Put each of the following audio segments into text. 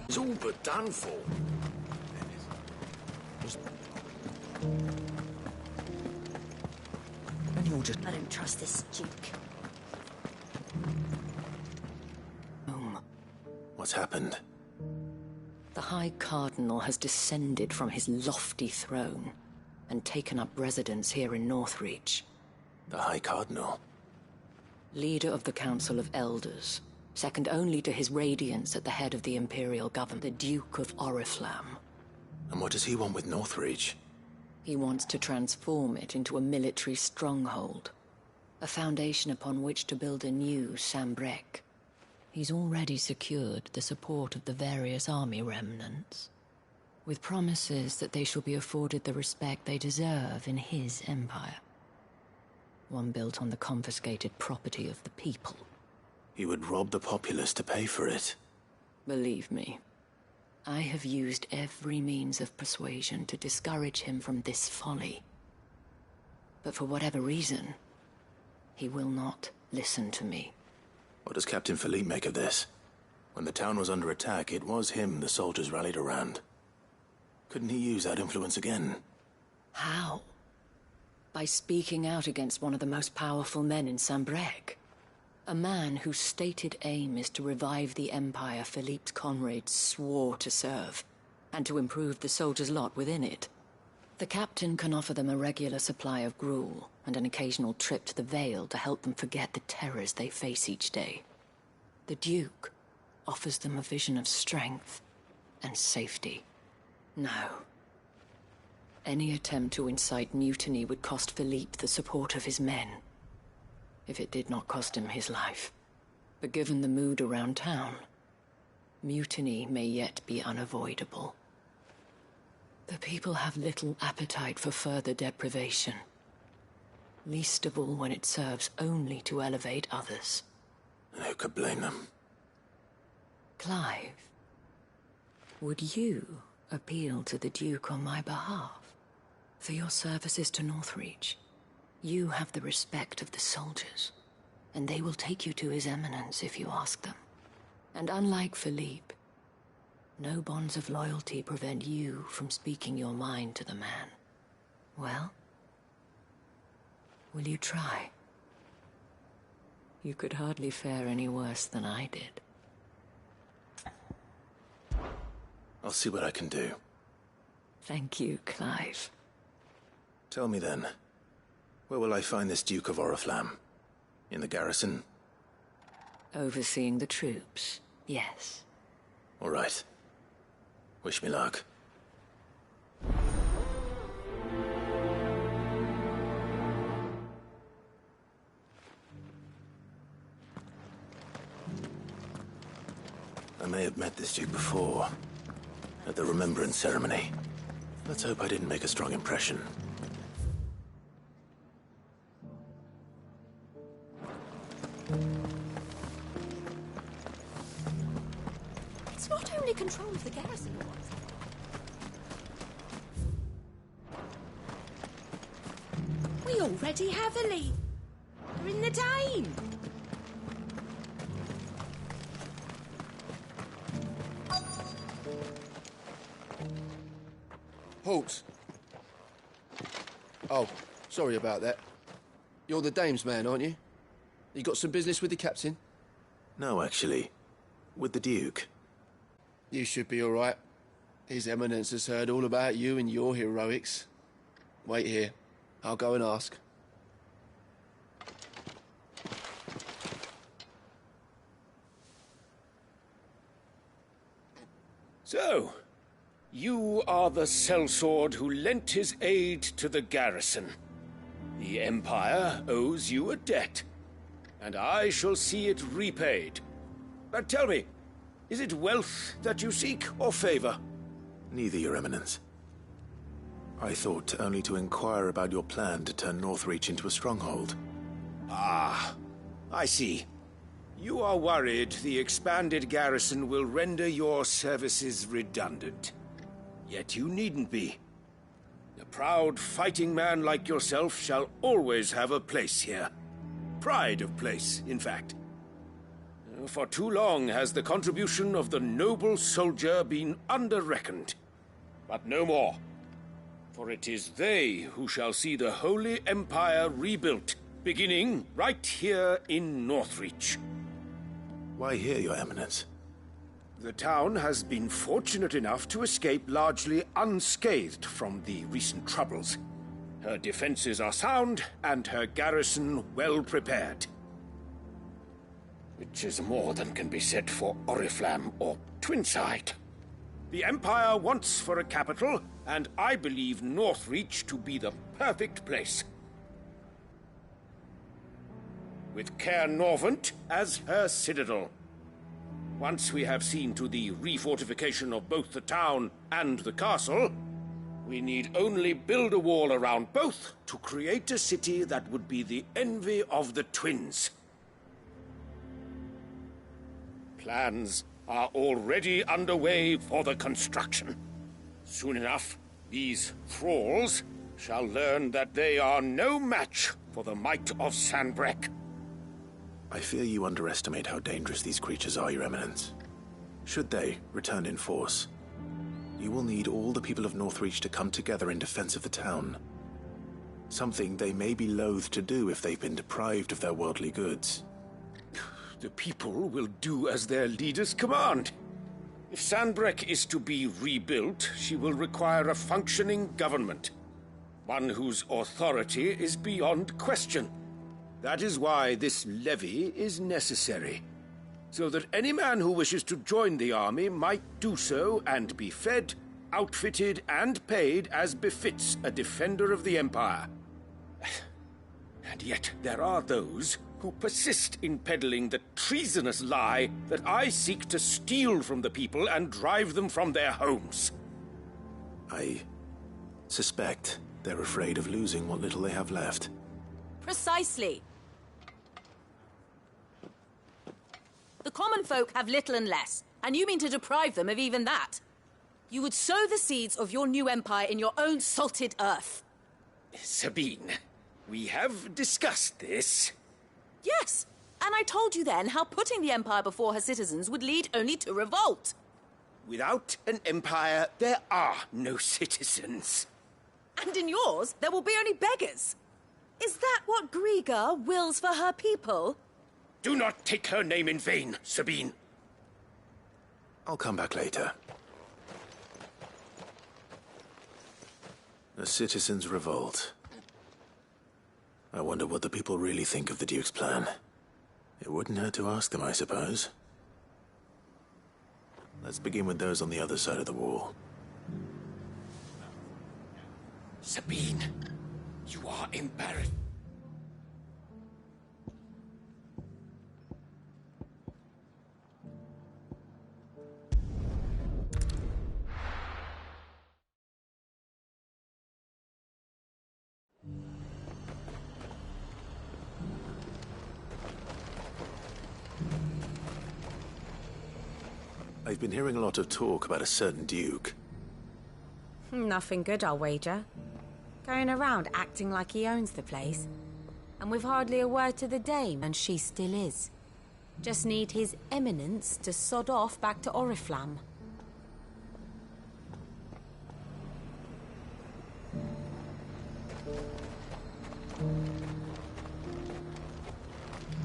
It's all but done for. And you'll just... I don't trust this Duke. What's happened? The High Cardinal has descended from his lofty throne and taken up residence here in Northreach. The High Cardinal? Leader of the Council of Elders, second only to his Radiance at the head of the Imperial government, the Duke of Oriflamme. And what does he want with Northreach? He wants to transform it into a military stronghold, a foundation upon which to build a new Sambrec. He's already secured the support of the various army remnants, with promises that they shall be afforded the respect they deserve in his empire. One built on the confiscated property of the people. He would rob the populace to pay for it. Believe me, I have used every means of persuasion to discourage him from this folly. But for whatever reason, he will not listen to me. What does Captain Philippe make of this? When the town was under attack, it was him the soldiers rallied around. Couldn't he use that influence again? How? By speaking out against one of the most powerful men in Sambrec. A man whose stated aim is to revive the empire Philippe's comrades swore to serve, and to improve the soldiers' lot within it. The captain can offer them a regular supply of gruel, and an occasional trip to the Vale to help them forget the terrors they face each day. The Duke offers them a vision of strength and safety. No. Any attempt to incite mutiny would cost Philippe the support of his men, if it did not cost him his life. But given the mood around town, mutiny may yet be unavoidable. The people have little appetite for further deprivation, least of all when it serves only to elevate others. And who could blame them? Clive, would you appeal to the Duke on my behalf? For your services to Northreach, you have the respect of the soldiers, and they will take you to His Eminence if you ask them. And unlike Philippe, no bonds of loyalty prevent you from speaking your mind to the man. Well, will you try? You could hardly fare any worse than I did. I'll see what I can do. Thank you, Clive. Tell me then, where will I find this Duke of Oriflamme? In the garrison? Overseeing the troops, yes. All right. Wish me luck. I may have met this Duke before, at the Remembrance ceremony. Let's hope I didn't make a strong impression. It's not only control of the garrison he wants. We already have a lead. We're in the Dane. Halt! Oh, sorry about that. You're the dame's man, aren't you? You got some business with the captain? No, actually. With the Duke. You should be all right. His Eminence has heard all about you and your heroics. Wait here. I'll go and ask. So, you are the sellsword who lent his aid to the garrison. The Empire owes you a debt, and I shall see it repaid. But tell me, is it wealth that you seek, or favor? Neither, Your Eminence. I thought only to inquire about your plan to turn Northreach into a stronghold. Ah, I see. You are worried the expanded garrison will render your services redundant. Yet you needn't be. A proud fighting man like yourself shall always have a place here. Pride of place, in fact. For too long has the contribution of the noble soldier been under-reckoned. But no more. For it is they who shall see the Holy Empire rebuilt, beginning right here in Northreach. Why here, Your Eminence? The town has been fortunate enough to escape largely unscathed from the recent troubles. Her defenses are sound, and her garrison well prepared. Which is more than can be said for Oriflamme or Twinside. The Empire wants for a capital, and I believe Northreach to be the perfect place. With Caer Norvent as her citadel. Once we have seen to the refortification of both the town and the castle, we need only build a wall around both to create a city that would be the envy of the twins. Plans are already underway for the construction. Soon enough, these thralls shall learn that they are no match for the might of Sanbreque. I fear you underestimate how dangerous these creatures are, Your Eminence. Should they return in force, you will need all the people of Northreach to come together in defense of the town. Something they may be loath to do if they've been deprived of their worldly goods. The people will do as their leaders command. If Sanbreque is to be rebuilt, she will require a functioning government. One whose authority is beyond question. That is why this levy is necessary. So that any man who wishes to join the army might do so and be fed, outfitted, and paid as befits a defender of the Empire. And yet there are those who persist in peddling the treasonous lie that I seek to steal from the people and drive them from their homes. I suspect they're afraid of losing what little they have left. Precisely. The common folk have little and less, and you mean to deprive them of even that. You would sow the seeds of your new empire in your own salted earth. Sabine, we have discussed this. Yes, and I told you then how putting the empire before her citizens would lead only to revolt. Without an empire, there are no citizens. And in yours, there will be only beggars. Is that what Griga wills for her people? Do not take her name in vain, Sabine. I'll come back later. A citizens' revolt. I wonder what the people really think of the Duke's plan. It wouldn't hurt to ask them, I suppose. Let's begin with those on the other side of the wall. Sabine, you are embarrassed. I've been hearing a lot of talk about a certain Duke. Nothing good, I'll wager. Going around acting like he owns the place. And with hardly a word to the dame, and she still is. Just need his eminence to sod off back to Oriflamme.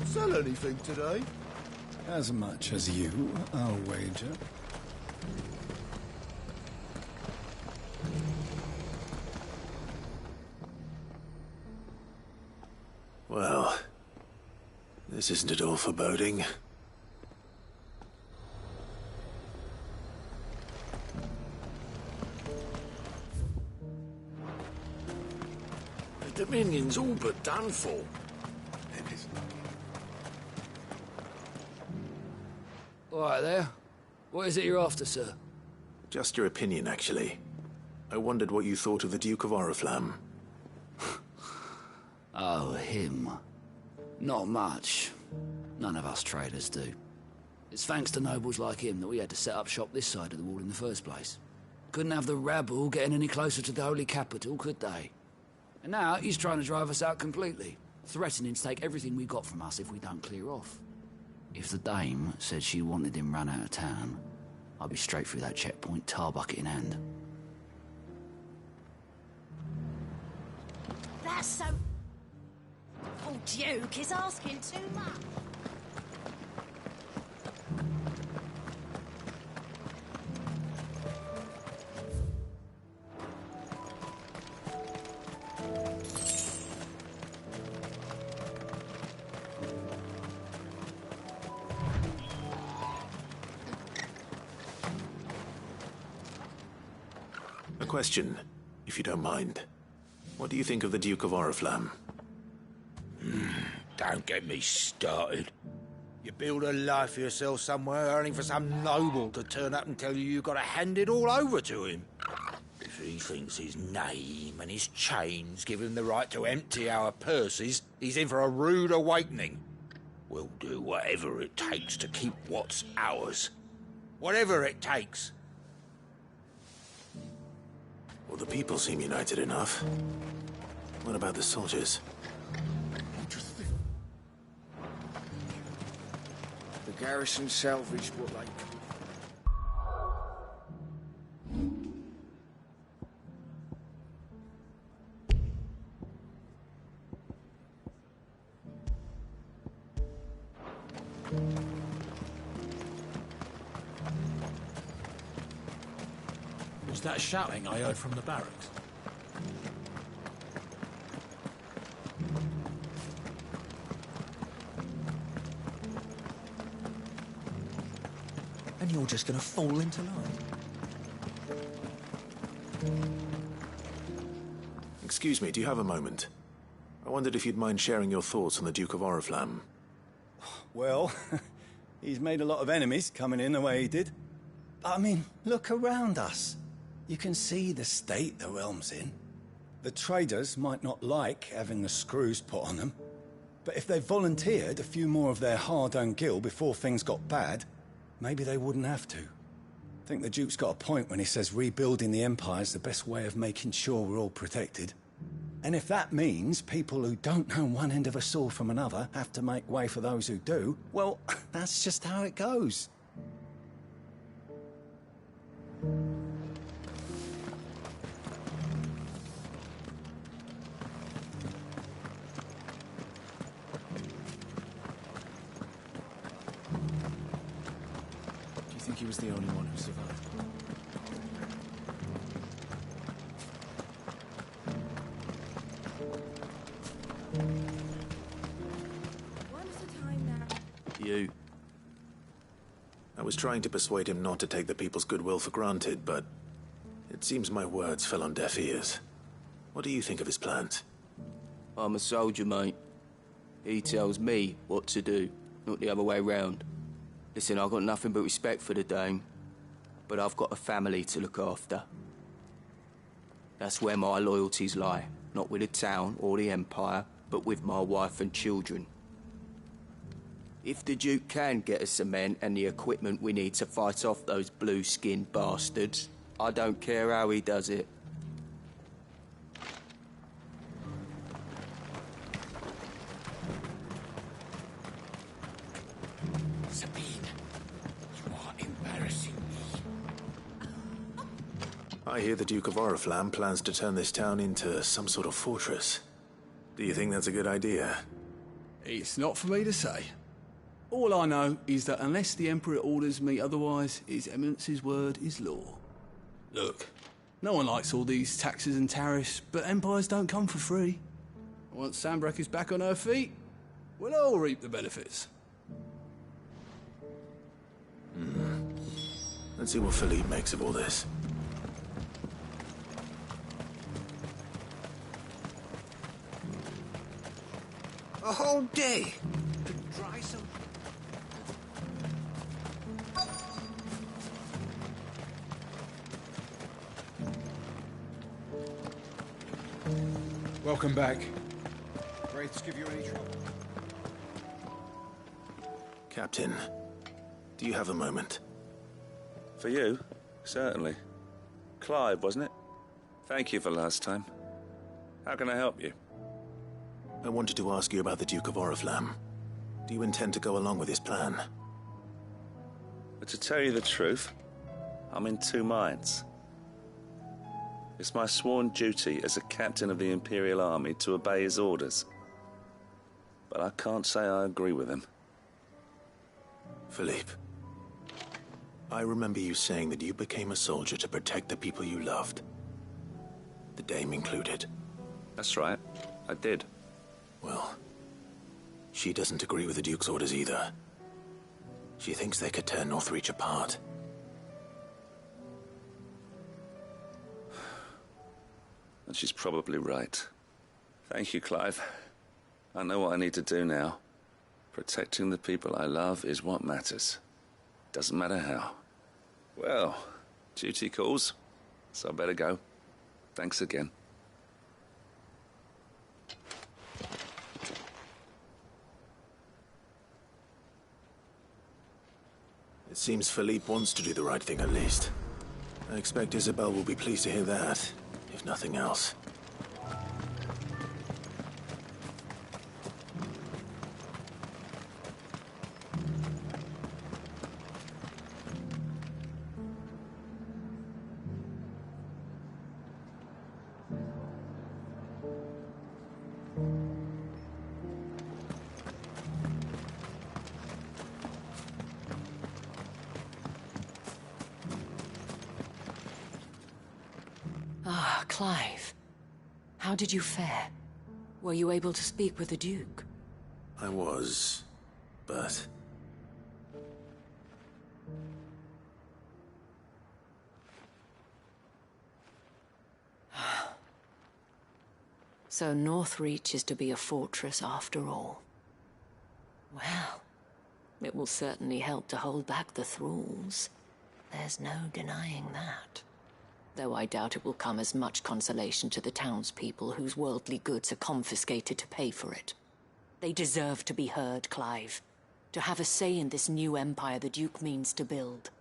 Sell anything today? As much as you, I'll wager. Well, this isn't at all foreboding. The Dominion's all but done for. All right there. What is it you're after, sir? Just your opinion, actually. I wondered what you thought of the Duke of Oriflamme. Oh, him. Not much. None of us traders do. It's thanks to nobles like him that we had to set up shop this side of the wall in the first place. Couldn't have the rabble getting any closer to the holy capital, could they? And now he's trying to drive us out completely, threatening to take everything we got from us if we don't clear off. If the dame said she wanted him run out of town, I'd be straight through that checkpoint, tar bucket in hand. That's so... Oh, Duke is asking too much. A question, if you don't mind. What do you think of the Duke of Oriflamme? Don't get me started. You build a life for yourself somewhere, only for some noble to turn up and tell you you've got to hand it all over to him. If he thinks his name and his chains give him the right to empty our purses, he's in for a rude awakening. We'll do whatever it takes to keep what's ours. Whatever it takes. Well, the people seem united enough. What about the soldiers? The garrison salvaged what they could. Was that shouting I heard from the barracks? And you're just gonna fall into line. Excuse me, do you have a moment? I wondered if you'd mind sharing your thoughts on the Duke of Oriflamme. Well, he's made a lot of enemies coming in the way he did. I mean, look around us. You can see the state the realm's in. The traders might not like having the screws put on them, but if they volunteered a few more of their hard-earned gil before things got bad, maybe they wouldn't have to. I think the Duke's got a point when he says rebuilding the Empire's the best way of making sure we're all protected. And if that means people who don't know one end of a sword from another have to make way for those who do, well, that's just how it goes. Do you think he was the only one who survived? You. I was trying to persuade him not to take the people's goodwill for granted, but it seems my words fell on deaf ears. What do you think of his plans? I'm a soldier, mate. He tells me what to do, not the other way round. Listen, I've got nothing but respect for the Dame, but I've got a family to look after. That's where my loyalties lie, not with the town or the Empire, but with my wife and children. If the Duke can get us some men and the equipment we need to fight off those blue-skinned bastards, I don't care how he does it. Sabine, you are embarrassing me. I hear the Duke of Oriflamme plans to turn this town into some sort of fortress. Do you think that's a good idea? It's not for me to say. All I know is that unless the Emperor orders me otherwise, His Eminence's word is law. Look, no one likes all these taxes and tariffs, but empires don't come for free. Once Sanbreque is back on her feet, we'll all reap the benefits. Let's see what Philippe makes of all this. A whole day to dry some... Welcome back. Wraiths give you any trouble? Captain, do you have a moment? For you? Certainly. Clive, wasn't it? Thank you for last time. How can I help you? I wanted to ask you about the Duke of Oriflamme. Do you intend to go along with his plan? But to tell you the truth, I'm in two minds. It's my sworn duty as a captain of the Imperial Army to obey his orders. But I can't say I agree with him. Philippe, I remember you saying that you became a soldier to protect the people you loved. The Dame included. That's right, I did. Well, she doesn't agree with the Duke's orders either. She thinks they could tear Northreach apart. And she's probably right. Thank you, Clive. I know what I need to do now. Protecting the people I love is what matters. Doesn't matter how. Well, duty calls, so I better go. Thanks again. It seems Philippe wants to do the right thing at least. I expect Isabel will be pleased to hear that, if nothing else. Ah, Clive. How did you fare? Were you able to speak with the Duke? I was, but... So Northreach is to be a fortress after all. Well, it will certainly help to hold back the thralls. There's no denying that. Though I doubt it will come as much consolation to the townspeople whose worldly goods are confiscated to pay for it. They deserve to be heard, Clive. To have a say in this new empire the Duke means to build.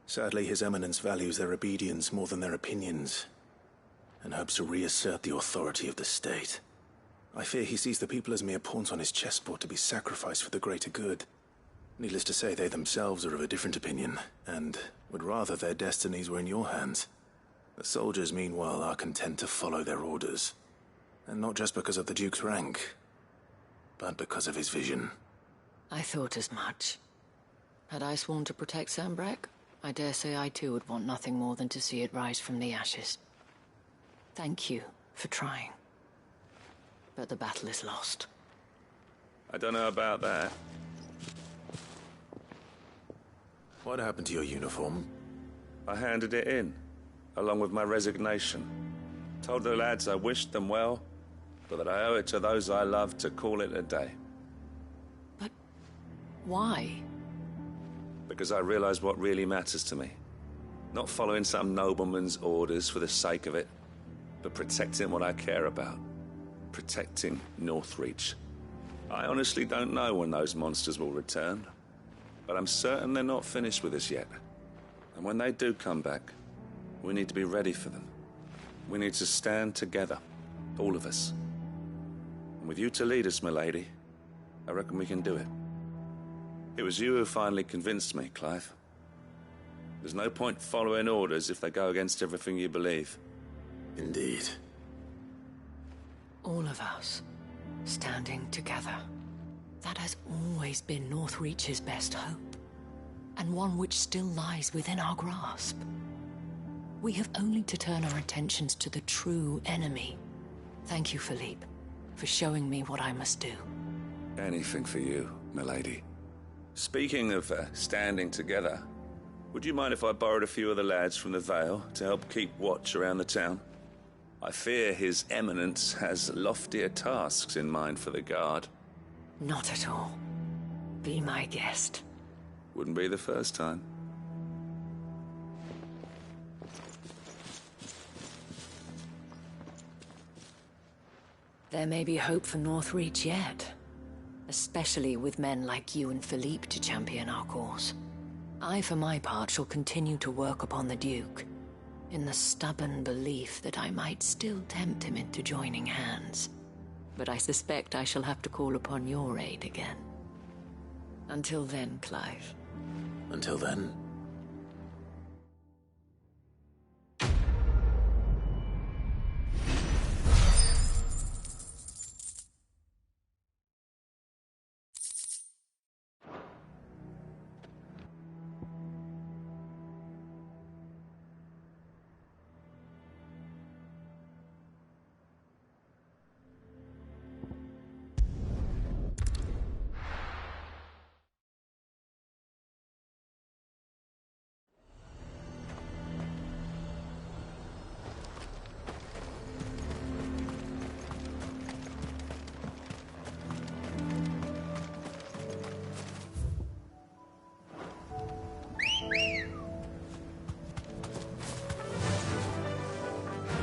Sadly, His Eminence values their obedience more than their opinions, and hopes to reassert the authority of the state. I fear he sees the people as mere pawns on his chessboard to be sacrificed for the greater good. Needless to say, they themselves are of a different opinion, and would rather their destinies were in your hands. The soldiers, meanwhile, are content to follow their orders. And not just because of the Duke's rank, but because of his vision. I thought as much. Had I sworn to protect Sanbreque, I dare say I too would want nothing more than to see it rise from the ashes. Thank you for trying. But the battle is lost. I don't know about that. What happened to your uniform? I handed it in, along with my resignation. Told the lads I wished them well, but that I owe it to those I love to call it a day. But why? Because I realize what really matters to me. Not following some nobleman's orders for the sake of it, but protecting what I care about. Protecting Northreach. I honestly don't know when those monsters will return, but I'm certain they're not finished with us yet. And when they do come back, we need to be ready for them. We need to stand together, all of us. And with you to lead us, milady, I reckon we can do it. It was you who finally convinced me, Clive. There's no point following orders if they go against everything you believe. Indeed. All of us, standing together. That has always been Northreach's best hope, and one which still lies within our grasp. We have only to turn our attentions to the true enemy. Thank you, Philippe, for showing me what I must do. Anything for you, milady. Speaking of standing together, would you mind if I borrowed a few of the lads from the Vale to help keep watch around the town? I fear His Eminence has loftier tasks in mind for the guard. Not at all. Be my guest. Wouldn't be the first time. There may be hope for Northreach yet. Especially with men like you and Philippe to champion our cause. I, for my part, shall continue to work upon the Duke, in the stubborn belief that I might still tempt him into joining hands. But I suspect I shall have to call upon your aid again. Until then, Clive. Until then.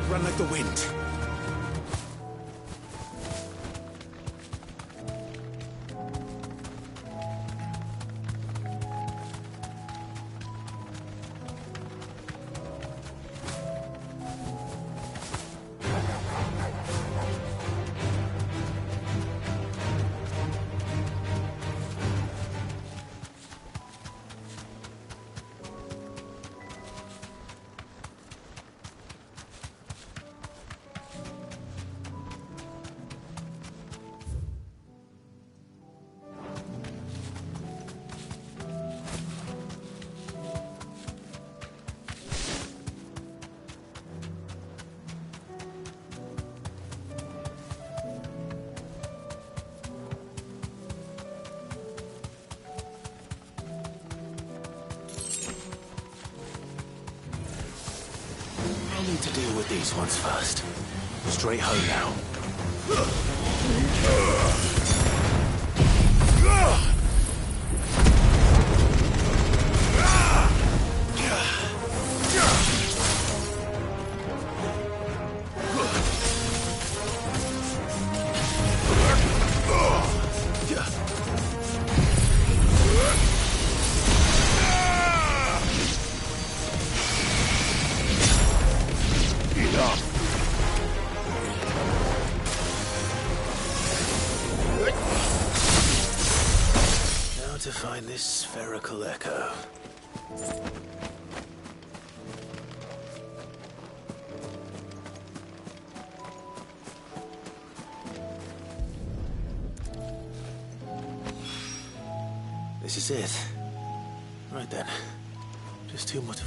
Run like the wind. I'll need to deal with these ones first. Straight home now. To find this spherical echo. This is it. Right then. Just two more to...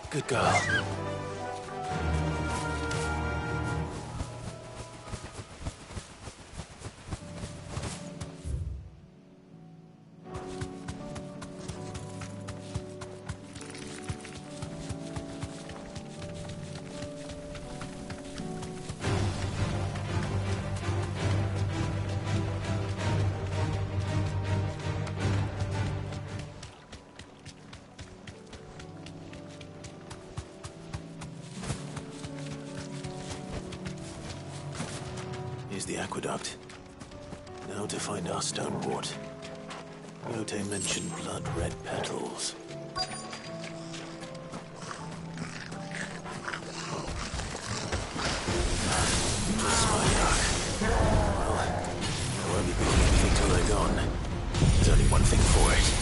Good girl. Here's the aqueduct. Now to find our stone wart. Yote mentioned blood-red petals. Just my luck. Well, I won't be picking anything till they're gone. There's only one thing for it.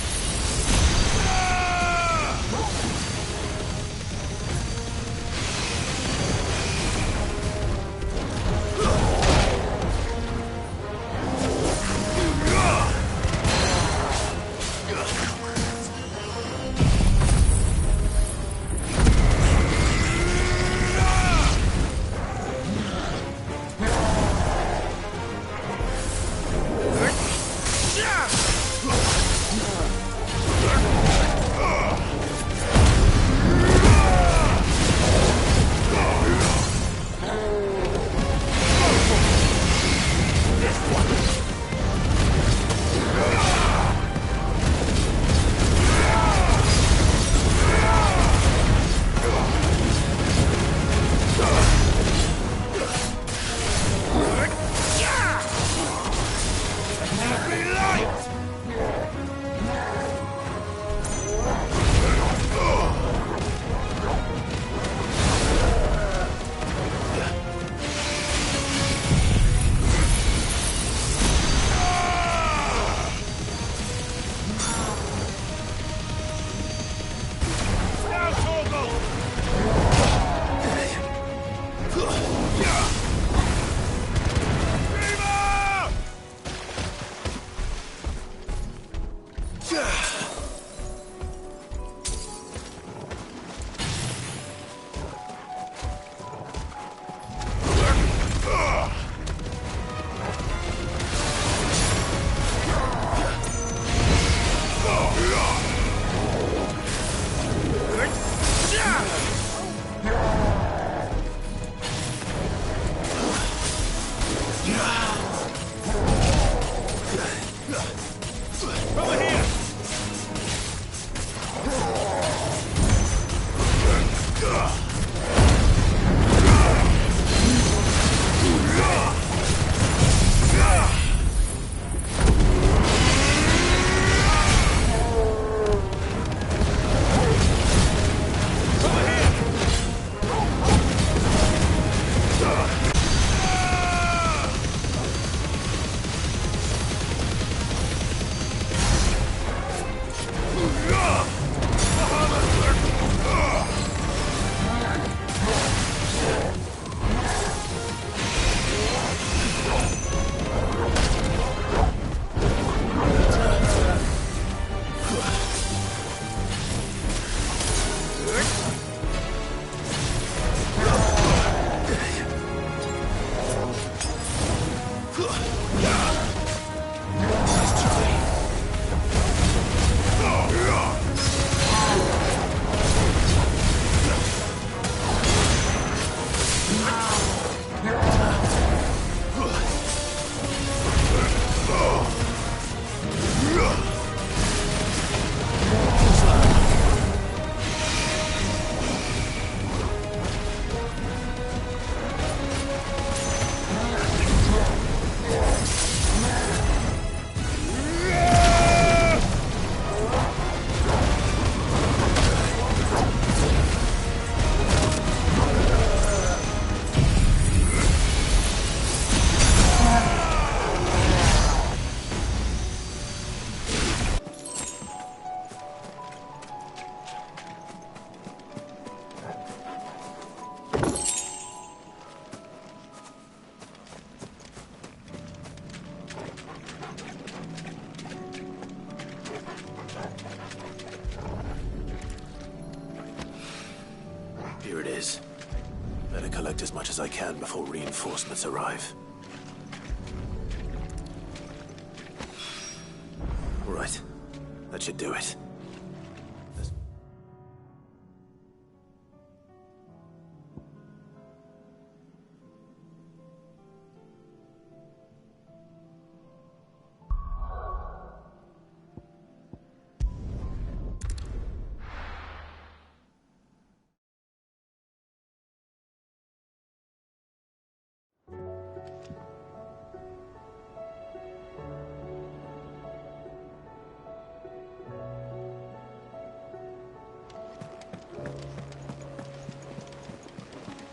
Here it is. Better collect as much as I can before reinforcements arrive. Right. That should do it.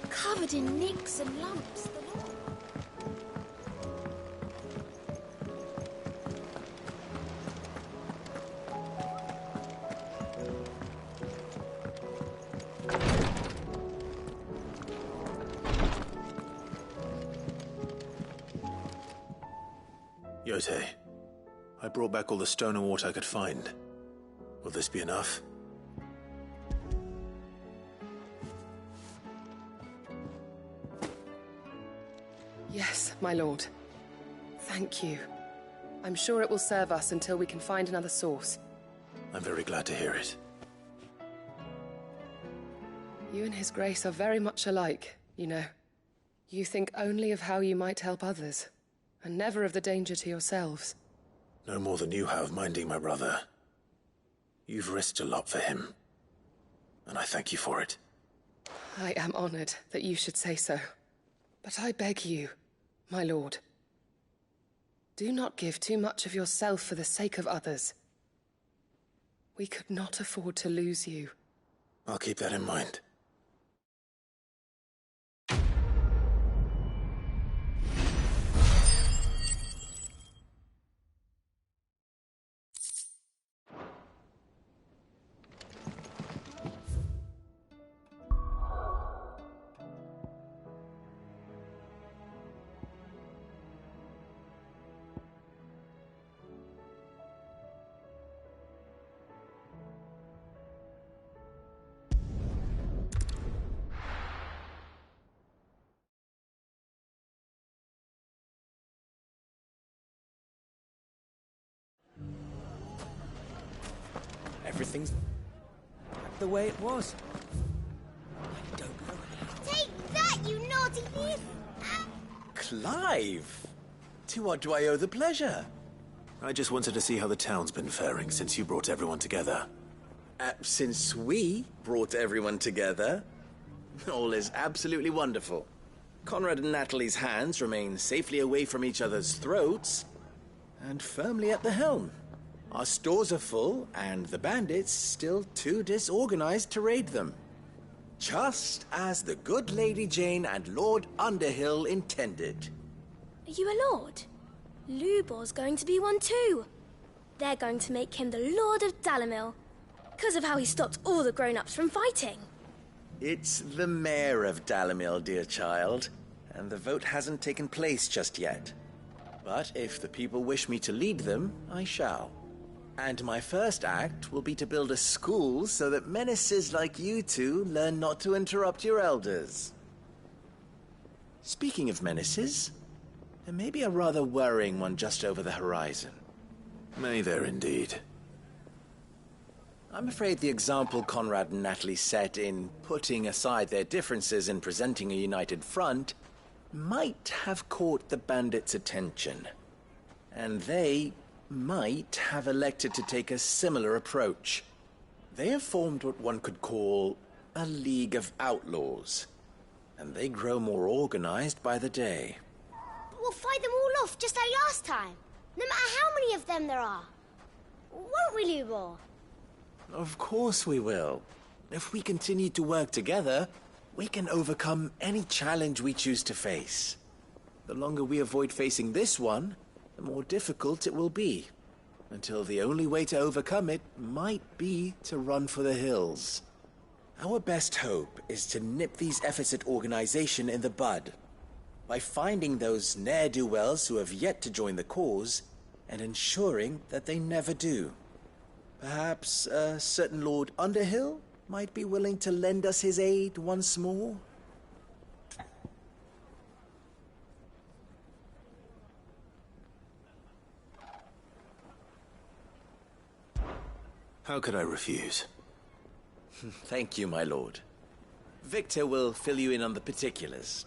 Covered in nicks and lumps. Yotei, I brought back all the stone and water I could find. Will this be enough? Yes, my lord. Thank you. I'm sure it will serve us until we can find another source. I'm very glad to hear it. You and His Grace are very much alike, you know. You think only of how you might help others, and never of the danger to yourselves. No more than you have minding my brother. You've risked a lot for him, and I thank you for it. I am honored that you should say so. But I beg you, my lord, do not give too much of yourself for the sake of others. We could not afford to lose you. I'll keep that in mind. everything's the way it was. Take that, you naughty thief! Clive! To what do I owe the pleasure? I just wanted to see how the town's been faring since you brought everyone together. Since we brought everyone together, all is absolutely wonderful. Conrad and Natalie's hands remain safely away from each other's throats and firmly at the helm. Our stores are full, and the bandits still too disorganized to raid them. Just as the good Lady Jane and Lord Underhill intended. Are you a lord? Lubor's going to be one too. They're going to make him the Lord of Dalimil, because of how he stopped all the grown-ups from fighting. It's the mayor of Dalimil, dear child, and the vote hasn't taken place just yet. But if the people wish me to lead them, I shall. And my first act will be to build a school so that menaces like you two learn not to interrupt your elders. Speaking of menaces, there may be a rather worrying one just over the horizon. May there indeed. I'm afraid the example Conrad and Natalie set in putting aside their differences and presenting a united front might have caught the bandits' attention. And they might have elected to take a similar approach. They have formed what one could call a League of Outlaws, and they grow more organized by the day. We'll fight them all off just like last time, no matter how many of them there are. Won't we, Lubor? Of course we will. If we continue to work together, we can overcome any challenge we choose to face. The longer we avoid facing this one, the more difficult it will be, until the only way to overcome it might be to run for the hills. Our best hope is to nip these efforts at organization in the bud, by finding those ne'er-do-wells who have yet to join the cause, and ensuring that they never do. Perhaps a certain Lord Underhill might be willing to lend us his aid once more? How could I refuse? Thank you, my lord. Victor will fill you in on the particulars.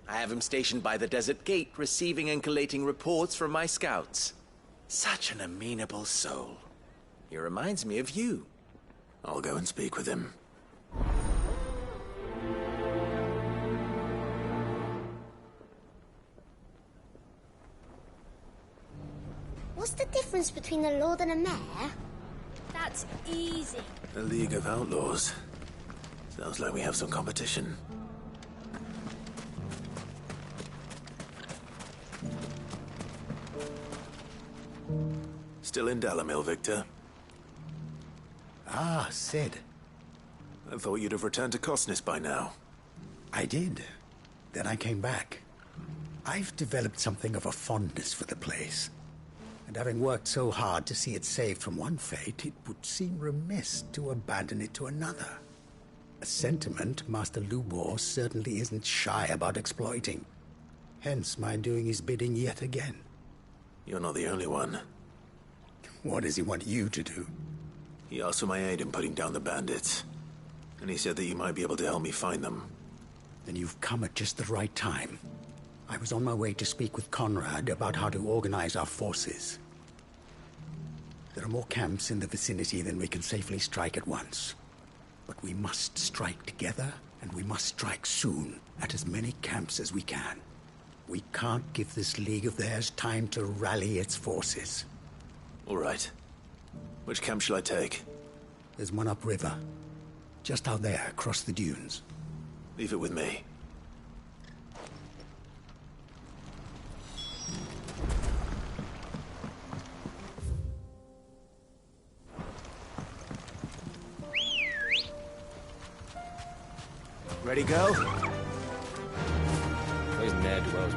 I have him stationed by the Desert Gate, receiving and collating reports from my scouts. Such an amenable soul. He reminds me of you. I'll go and speak with him. What's the difference between a lord and a mayor? That's easy. A League of Outlaws. Sounds like we have some competition. Still in Dalimil, Victor? Ah, Cid. I thought you'd have returned to Cosnis by now. I did. Then I came back. I've developed something of a fondness for the place. And having worked so hard to see it saved from one fate, it would seem remiss to abandon it to another. A sentiment Master Lubor certainly isn't shy about exploiting. Hence my doing his bidding yet again. You're not the only one. What does he want you to do? He asked for my aid in putting down the bandits. And he said that you might be able to help me find them. Then you've come at just the right time. I was on my way to speak with Conrad about how to organize our forces. There are more camps in the vicinity than we can safely strike at once. But we must strike together, and we must strike soon at as many camps as we can. We can't give this league of theirs time to rally its forces. All right. Which camp shall I take? There's one upriver. Just out there, across the dunes. Leave it with me. Ready, go? Those ne'er-do-wells.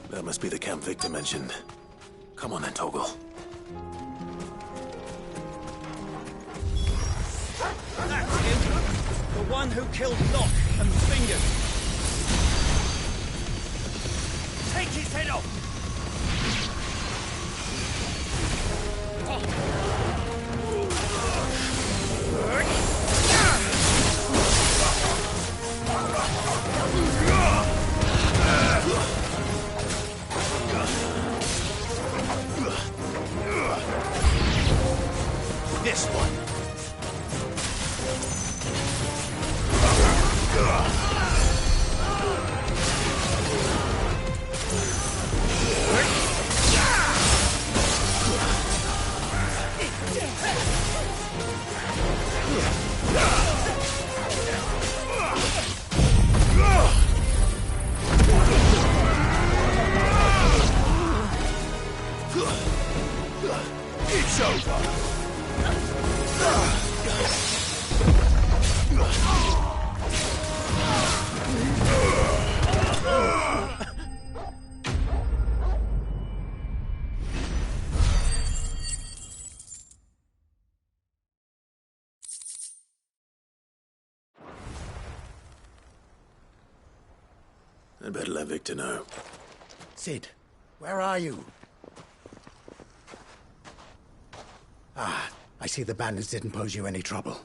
That must be the camp Victor mentioned. Come on then, Torgal. That's him! The one who killed Locke and Fingers! Take his head off! This one. It's over! I better let Victor know. Cid, where are you? Ah, I see the bandits didn't pose you any trouble.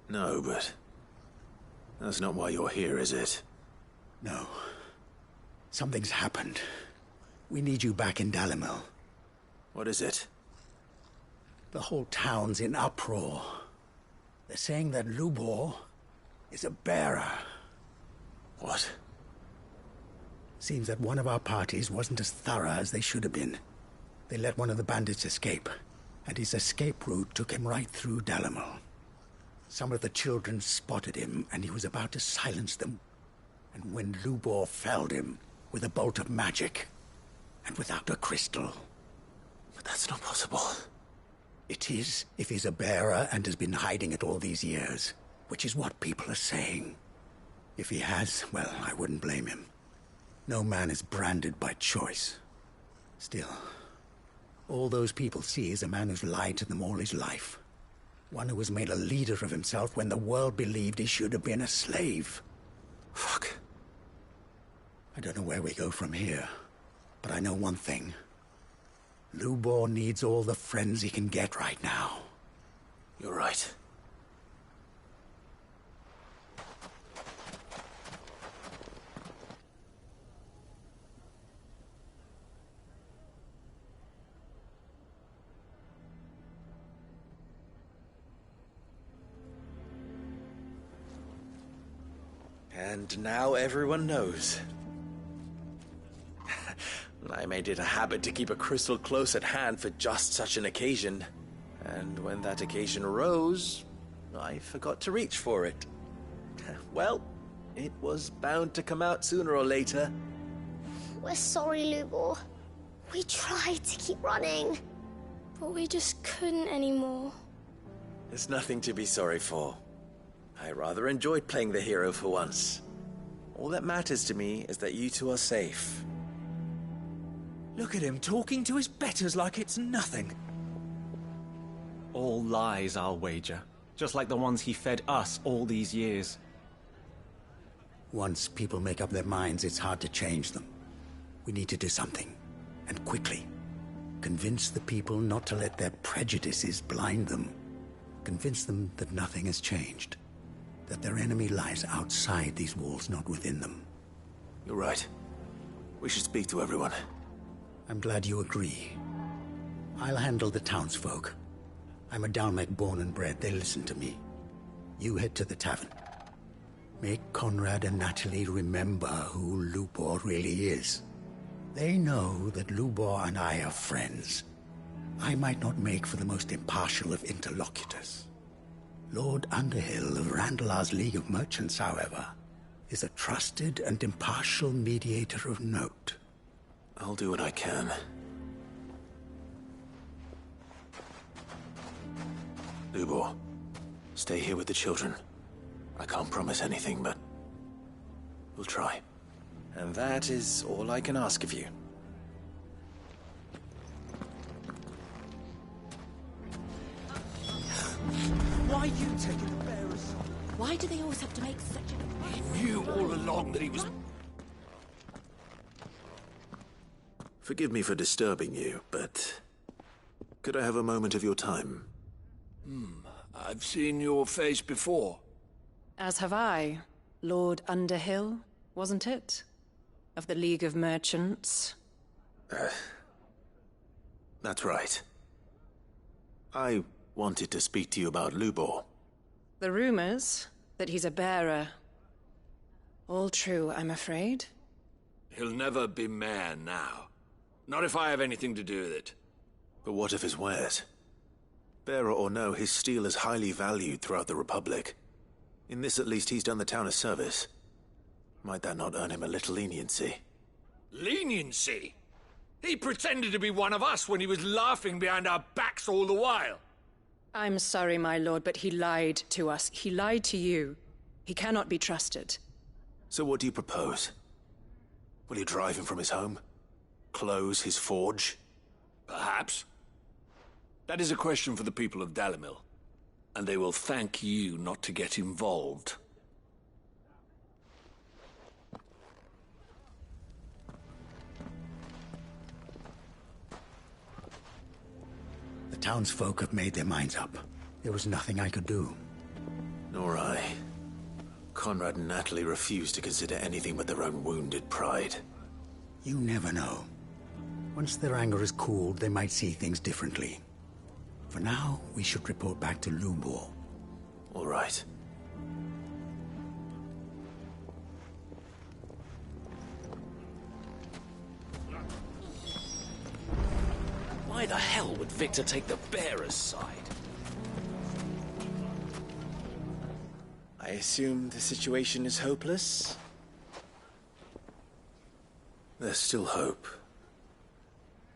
No, but... that's not why you're here, is it? No. Something's happened. We need you back in Dalimil. What is it? The whole town's in uproar. They're saying that Lubor is a bearer. What? Seems that one of our parties wasn't as thorough as they should have been. They let one of the bandits escape, and his escape route took him right through Dalimil. Some of the children spotted him, and he was about to silence them. And when Lubor felled him with a bolt of magic, and without a crystal. But that's not possible. It is, if he's a bearer and has been hiding it all these years, which is what people are saying. If he has, well, I wouldn't blame him. No man is branded by choice. Still, all those people see is a man who's lied to them all his life. One who was made a leader of himself when the world believed he should have been a slave. Fuck. I don't know where we go from here, but I know one thing. Lubor needs all the friends he can get right now. You're right. And now everyone knows. I made it a habit to keep a crystal close at hand for just such an occasion. And when that occasion arose, I forgot to reach for it. Well, it was bound to come out sooner or later. We're sorry, Lubor. We tried to keep running. But we just couldn't anymore. There's nothing to be sorry for. I rather enjoyed playing the hero for once. All that matters to me is that you two are safe. Look at him talking to his betters like it's nothing. All lies, I'll wager. Just like the ones he fed us all these years. Once people make up their minds, it's hard to change them. We need to do something, and quickly. Convince the people not to let their prejudices blind them. Convince them that nothing has changed. That their enemy lies outside these walls, not within them. You're right. We should speak to everyone. I'm glad you agree. I'll handle the townsfolk. I'm a Dalmec born and bred. They listen to me. You head to the tavern. Make Conrad and Natalie remember who Lubor really is. They know that Lubor and I are friends. I might not make for the most impartial of interlocutors. Lord Underhill of Randalar's League of Merchants, however, is a trusted and impartial mediator of note. I'll do what I can. Lubor, stay here with the children. I can't promise anything, but we'll try. And that is all I can ask of you. Why you taking the bearers? Why do they always have to make such a... He knew all along that he was... Forgive me for disturbing you, but could I have a moment of your time? I've seen your face before. As have I. Lord Underhill, wasn't it? Of the League of Merchants. That's right. I wanted to speak to you about Lubor. The rumors that he's a bearer. All true, I'm afraid. He'll never be mayor now. Not if I have anything to do with it. But what of his wares? Bearer or no, his steel is highly valued throughout the Republic. In this, at least, he's done the town a service. Might that not earn him a little leniency? Leniency? He pretended to be one of us when he was laughing behind our backs all the while. I'm sorry, my lord, but he lied to us. He lied to you. He cannot be trusted. So what do you propose? Will you drive him from his home? Close his forge? Perhaps. That is a question for the people of Dalimil. And they will thank you not to get involved. The townsfolk have made their minds up. There was nothing I could do. Nor I. Conrad and Natalie refused to consider anything but their own wounded pride. You never know. Once their anger is cooled, they might see things differently. For now, we should report back to Lubor. All right. Why the hell would Victor take the bearer's side? I assume the situation is hopeless? There's still hope.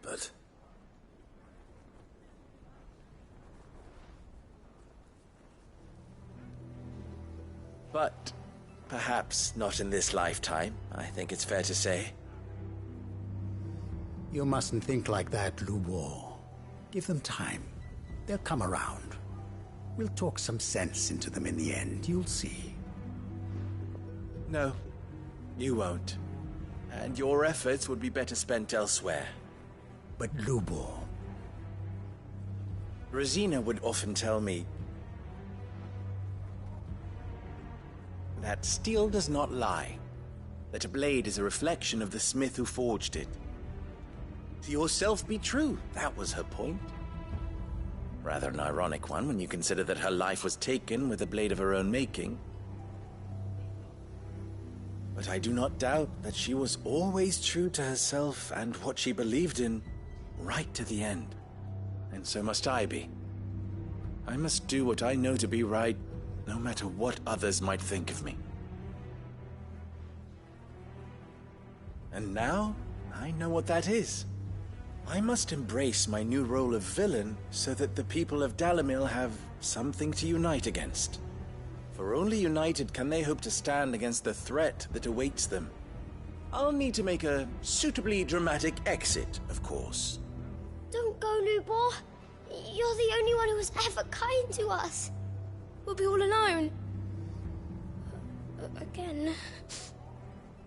But... But perhaps not in this lifetime, I think it's fair to say. You mustn't think like that, Lubor. Give them time. They'll come around. We'll talk some sense into them in the end, you'll see. No, you won't. And your efforts would be better spent elsewhere. But Lubor... Rosina would often tell me that steel does not lie, that a blade is a reflection of the smith who forged it. To yourself be true, that was her point. Rather an ironic one when you consider that her life was taken with a blade of her own making. But I do not doubt that she was always true to herself and what she believed in, right to the end. And so must I be. I must do what I know to be right, no matter what others might think of me. And now, I know what that is. I must embrace my new role of villain so that the people of Dalimil have something to unite against. For only united can they hope to stand against the threat that awaits them. I'll need to make a suitably dramatic exit, of course. Don't go, Lubor. You're the only one who was ever kind to us. We'll be all alone. Again.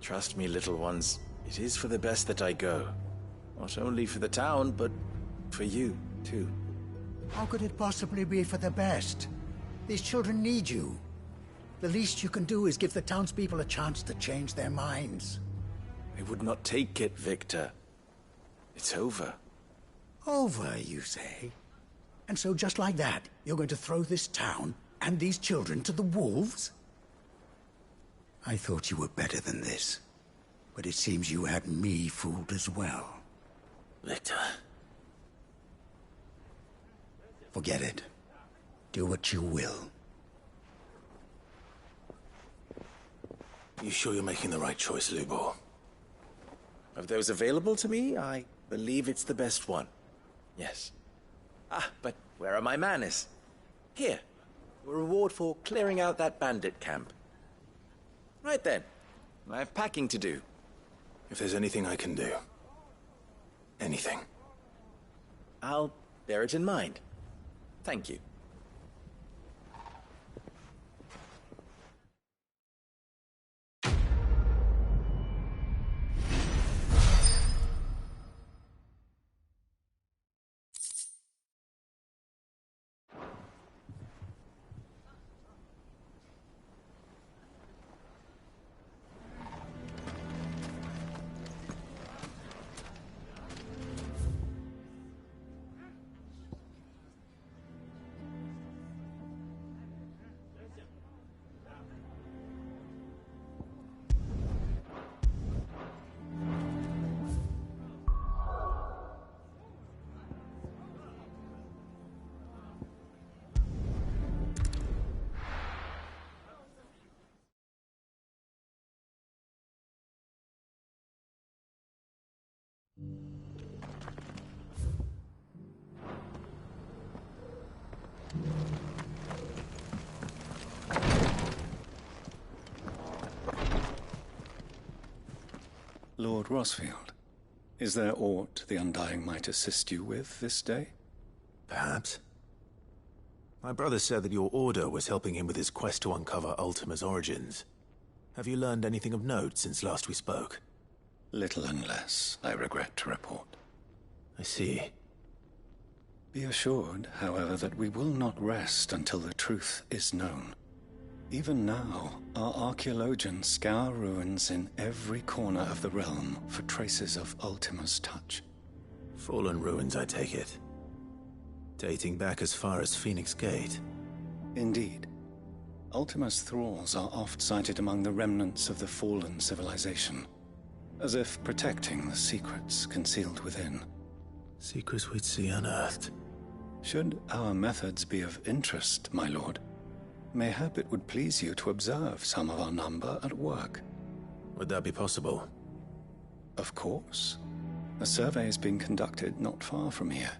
Trust me, little ones. It is for the best that I go. Not only for the town, but for you, too. How could it possibly be for the best? These children need you. The least you can do is give the townspeople a chance to change their minds. I would not take it, Victor. It's over. Over, you say? And so just like that, you're going to throw this town and these children to the wolves? I thought you were better than this. But it seems you had me fooled as well. Victor. Forget it. Do what you will. You sure you're making the right choice, Lubor? Of those available to me, I believe it's the best one. Yes. Ah, but where are my manners? Here. A reward for clearing out that bandit camp. Right then. I have packing to do. If there's anything I can do. Anything. I'll bear it in mind. Thank you. Lord Rosfield, is there aught the Undying might assist you with this day? Perhaps. My brother said that your order was helping him with his quest to uncover Ultima's origins. Have you learned anything of note since last we spoke? Little and less, I regret to report. I see. Be assured, however, that we will not rest until the truth is known. Even now, our archaeologians scour ruins in every corner of the realm for traces of Ultima's touch. Fallen ruins, I take it. Dating back as far as Phoenix Gate. Indeed. Ultima's thralls are oft sighted among the remnants of the fallen civilization, as if protecting the secrets concealed within. Secrets we'd see unearthed. Should our methods be of interest, my lord, mayhap it would please you to observe some of our number at work. Would that be possible? Of course. A survey is being conducted not far from here.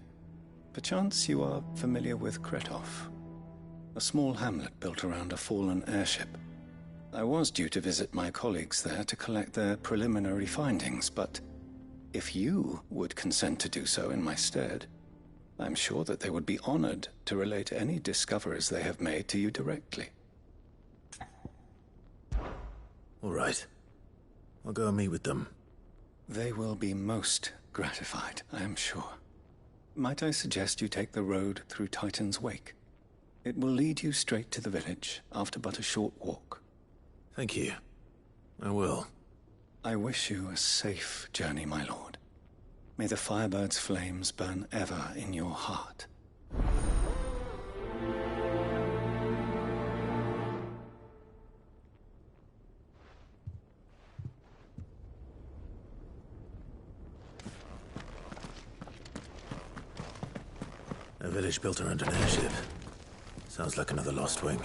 Perchance you are familiar with Kretov, a small hamlet built around a fallen airship. I was due to visit my colleagues there to collect their preliminary findings, but if you would consent to do so in my stead, I'm sure that they would be honored to relate any discoveries they have made to you directly. All right. I'll go and meet with them. They will be most gratified, I am sure. Might I suggest you take the road through Titan's Wake? It will lead you straight to the village after but a short walk. Thank you. I will. I wish you a safe journey, my lord. May the Firebird's flames burn ever in your heart. A village built around an airship. Sounds like another Lost Wing.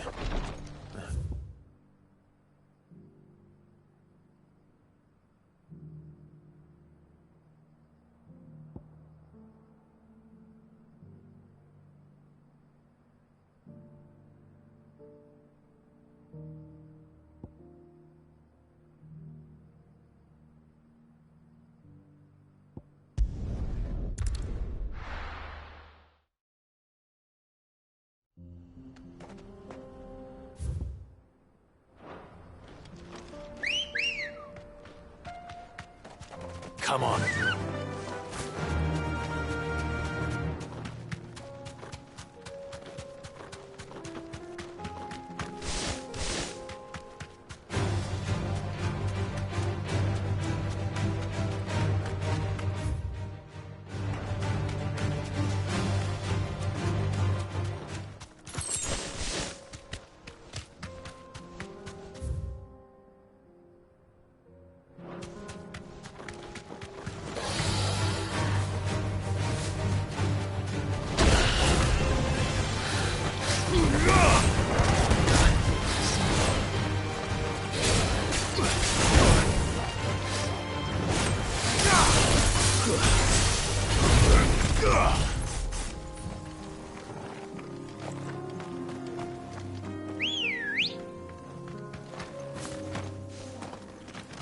Come on.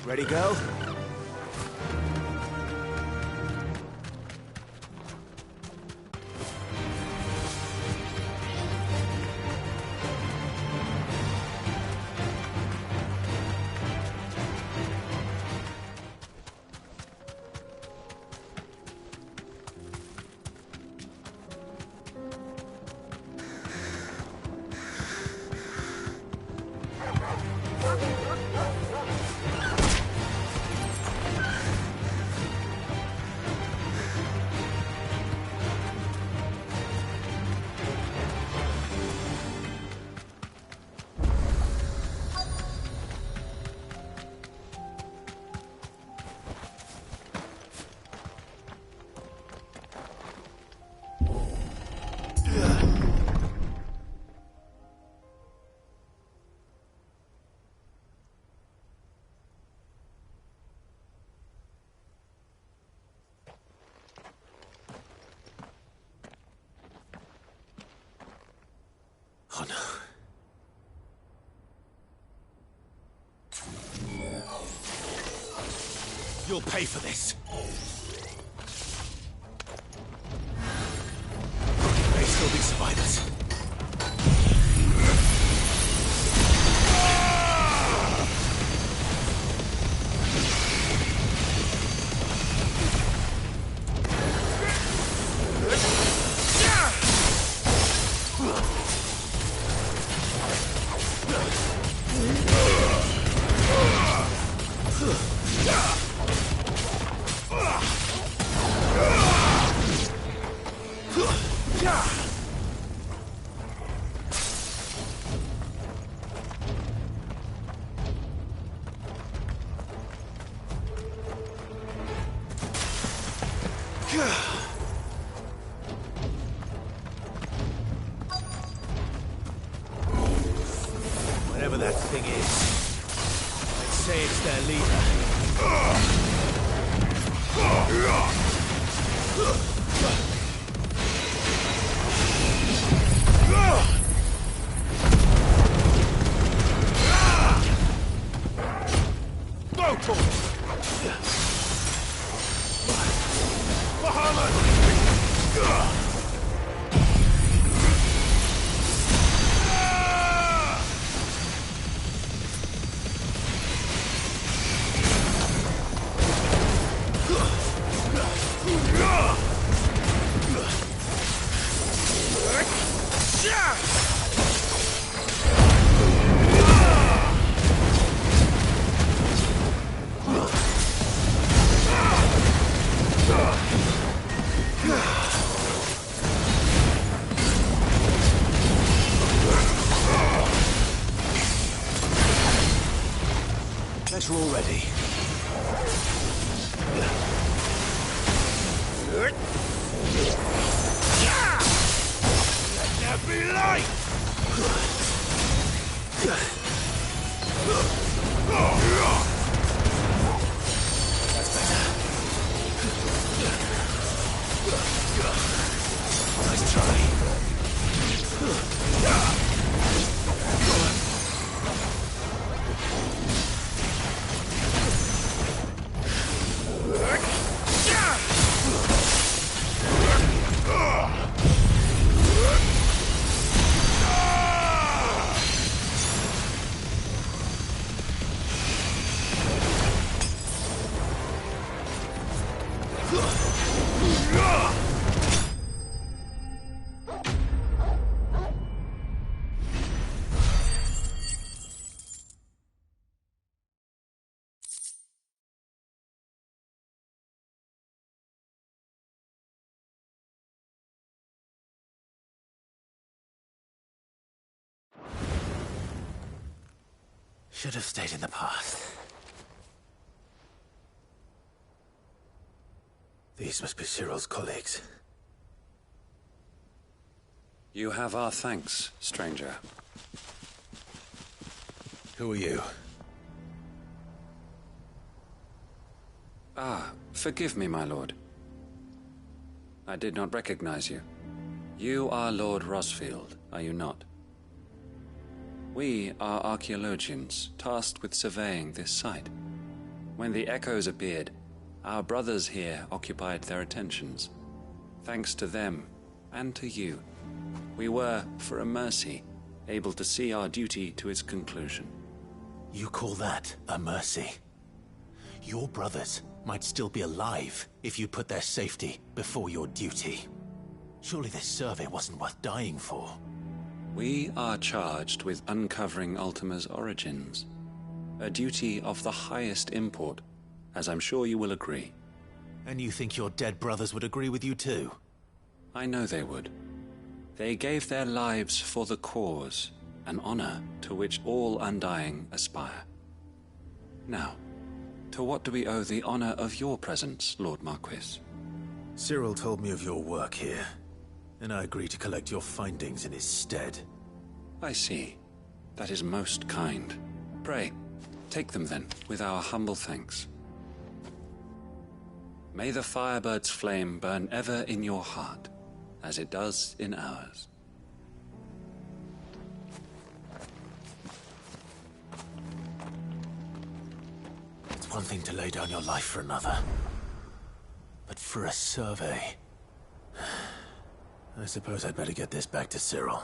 Ready, go? Oh no. You'll pay for this. There may still be survivors. Whatever that thing is, let's say it's their leader. Go for it! Better already. Let there be light! That's better. Nice try. Should have stayed in the path. These must be Cyril's colleagues. You have our thanks, stranger. Who are you? Ah, forgive me, my lord. I did not recognize you. You are Lord Rosfield, are you not? We are archaeologians, tasked with surveying this site. When the echoes appeared, our brothers here occupied their attentions. Thanks to them, and to you, we were, for a mercy, able to see our duty to its conclusion. You call that a mercy? Your brothers might still be alive if you put their safety before your duty. Surely this survey wasn't worth dying for. We are charged with uncovering Ultima's origins. A duty of the highest import, as I'm sure you will agree. And you think your dead brothers would agree with you too? I know they would. They gave their lives for the cause, an honor to which all Undying aspire. Now, to what do we owe the honor of your presence, Lord Marquis? Cyril told me of your work here, and I agree to collect your findings in his stead. I see. That is most kind. Pray, take them then, with our humble thanks. May the Firebird's flame burn ever in your heart, as it does in ours. one thing to lay down your life for another. But for a survey... I suppose I'd better get this back to Cyril.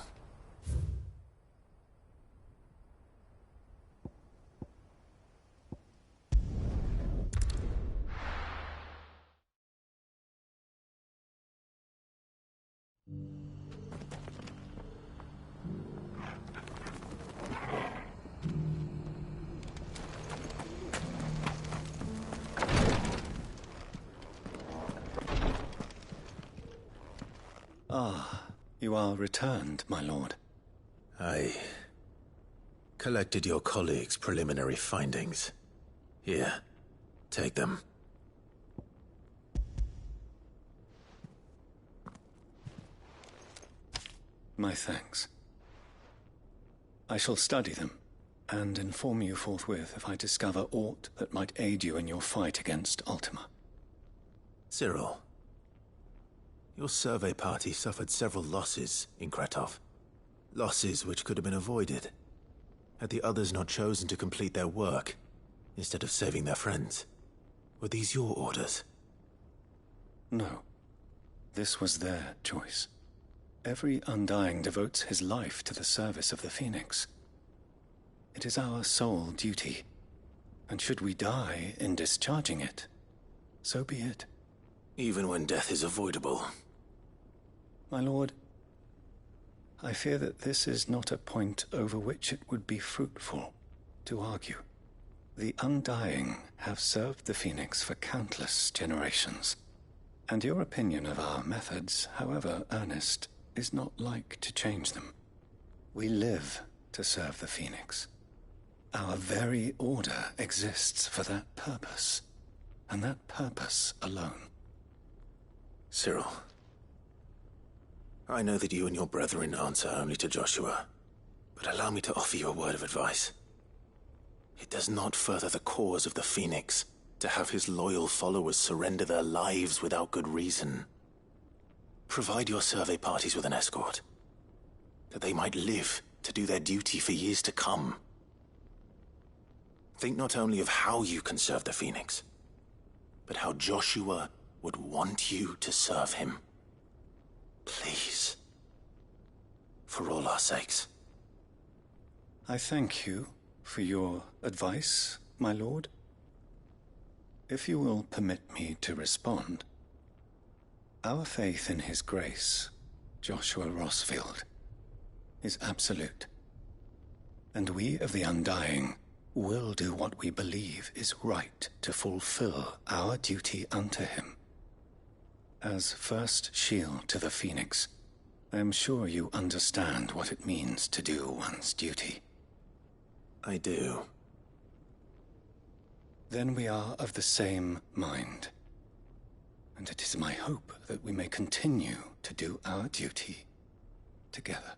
Ah, you are returned, my lord. I collected your colleagues' preliminary findings. Here, take them. My thanks. I shall study them, and inform you forthwith if I discover aught that might aid you in your fight against Ultima. Cyril, your survey party suffered several losses in Kretov. Losses which could have been avoided, had the others not chosen to complete their work, instead of saving their friends. Were these your orders? No. This was their choice. Every Undying devotes his life to the service of the Phoenix. It is our sole duty, and should we die in discharging it, so be it. Even when death is avoidable. My lord, I fear that this is not a point over which it would be fruitful to argue. The Undying have served the Phoenix for countless generations, and your opinion of our methods, however earnest, is not like to change them. We live to serve the Phoenix. Our very order exists for that purpose, and that purpose alone. Cyril, I know that you and your brethren answer only to Joshua, but allow me to offer you a word of advice. It does not further the cause of the Phoenix to have his loyal followers surrender their lives without good reason. Provide your survey parties with an escort, that they might live to do their duty for years to come. Think not only of how you can serve the Phoenix, but how Joshua would want you to serve him. Please. For all our sakes. I thank you for your advice, my lord. If you will permit me to respond, our faith in his grace, Joshua Rosfield, is absolute. And we of the Undying will do what we believe is right to fulfill our duty unto him. As first shield to the Phoenix, I am sure you understand what it means to do one's duty. I do. Then we are of the same mind. And it is my hope that we may continue to do our duty together.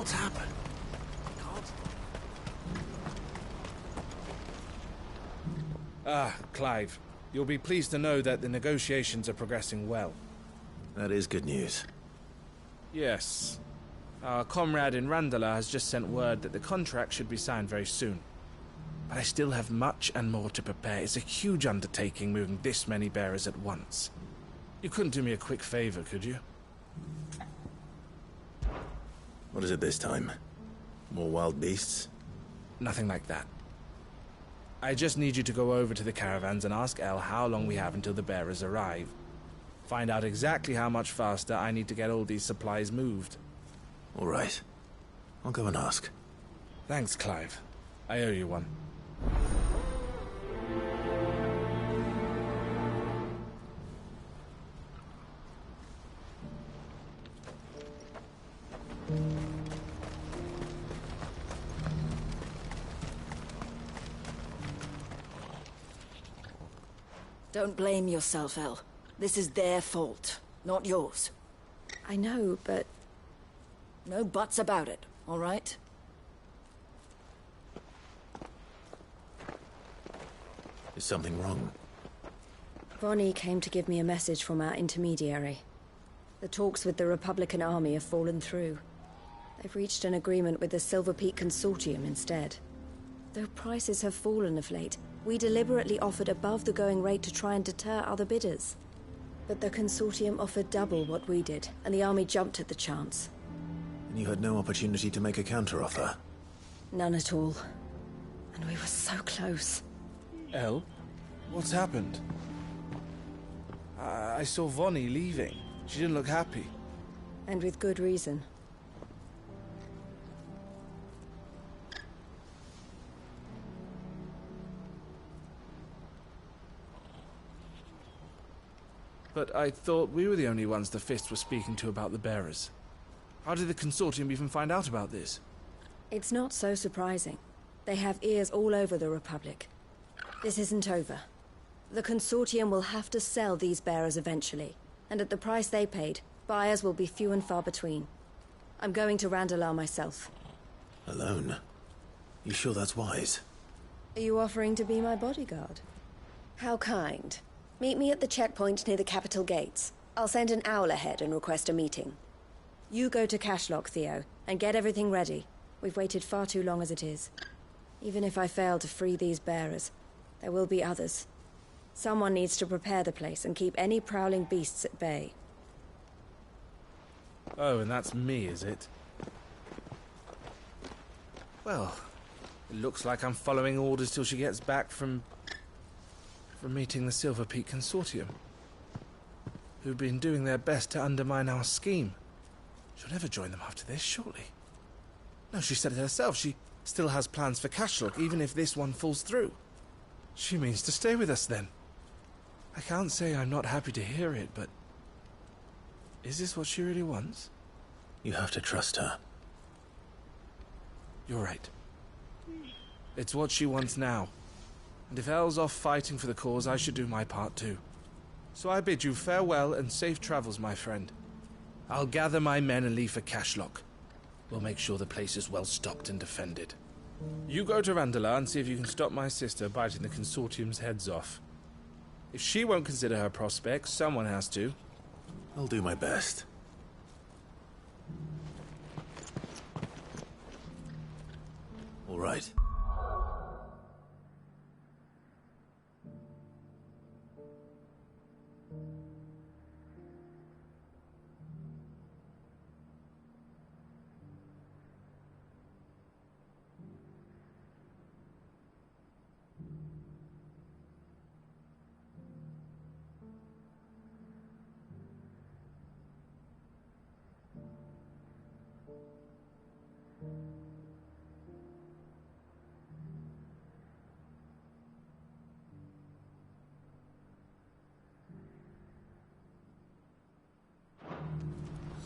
What's happened? Clive. You'll be pleased to know that the negotiations are progressing well. That is good news. Yes. Our comrade in Randalar has just sent word that the contract should be signed very soon. But I still have much and more to prepare. It's a huge undertaking moving this many bearers at once. You couldn't do me a quick favor, could you? What is it this time? More wild beasts? Nothing like that. I just need you to go over to the caravans and ask El how long we have until the bearers arrive. Find out exactly how much faster I need to get all these supplies moved. All right. I'll go and ask. Thanks, Clive. I owe you one. Don't blame yourself, El. This is their fault, not yours. I know, but... No buts about it, all right? Is something wrong? Vonnie came to give me a message from our intermediary. The talks with the Republican army have fallen through. They've reached an agreement with the Silver Peak Consortium instead. Though prices have fallen of late, we deliberately offered above the going rate to try and deter other bidders. But the Consortium offered double what we did, and the army jumped at the chance. And you had no opportunity to make a counteroffer? None at all. And we were so close. El? What's happened? I saw Vonnie leaving. She didn't look happy. And with good reason. But I thought we were the only ones the Fist were speaking to about the bearers. How did the Consortium even find out about this? It's not so surprising. They have ears all over the Republic. This isn't over. The Consortium will have to sell these bearers eventually, and at the price they paid, buyers will be few and far between. I'm going to Randalar myself. Alone? You sure that's wise? Are you offering to be my bodyguard? How kind. Meet me at the checkpoint near the capital gates. I'll send an owl ahead and request a meeting. You go to Cashlock, Theo, and get everything ready. We've waited far too long as it is. Even if I fail to free these bearers, there will be others. Someone needs to prepare the place and keep any prowling beasts at bay. Oh, and that's me, is it? Well, it looks like I'm following orders till she gets back from meeting the Silver Peak Consortium, who've been doing their best to undermine our scheme. She'll never join them after this, surely. No, she said it herself. She still has plans for Cashlock, even if this one falls through. She means to stay with us, then. I can't say I'm not happy to hear it, but... is this what she really wants? You have to trust her. You're right. It's what she wants now. And if El's off fighting for the cause, I should do my part too. So I bid you farewell and safe travels, my friend. I'll gather my men and leave for Cashlock. We'll make sure the place is well stocked and defended. You go to Randalar and see if you can stop my sister biting the Consortium's heads off. If she won't consider her prospects, someone has to. I'll do my best. All right.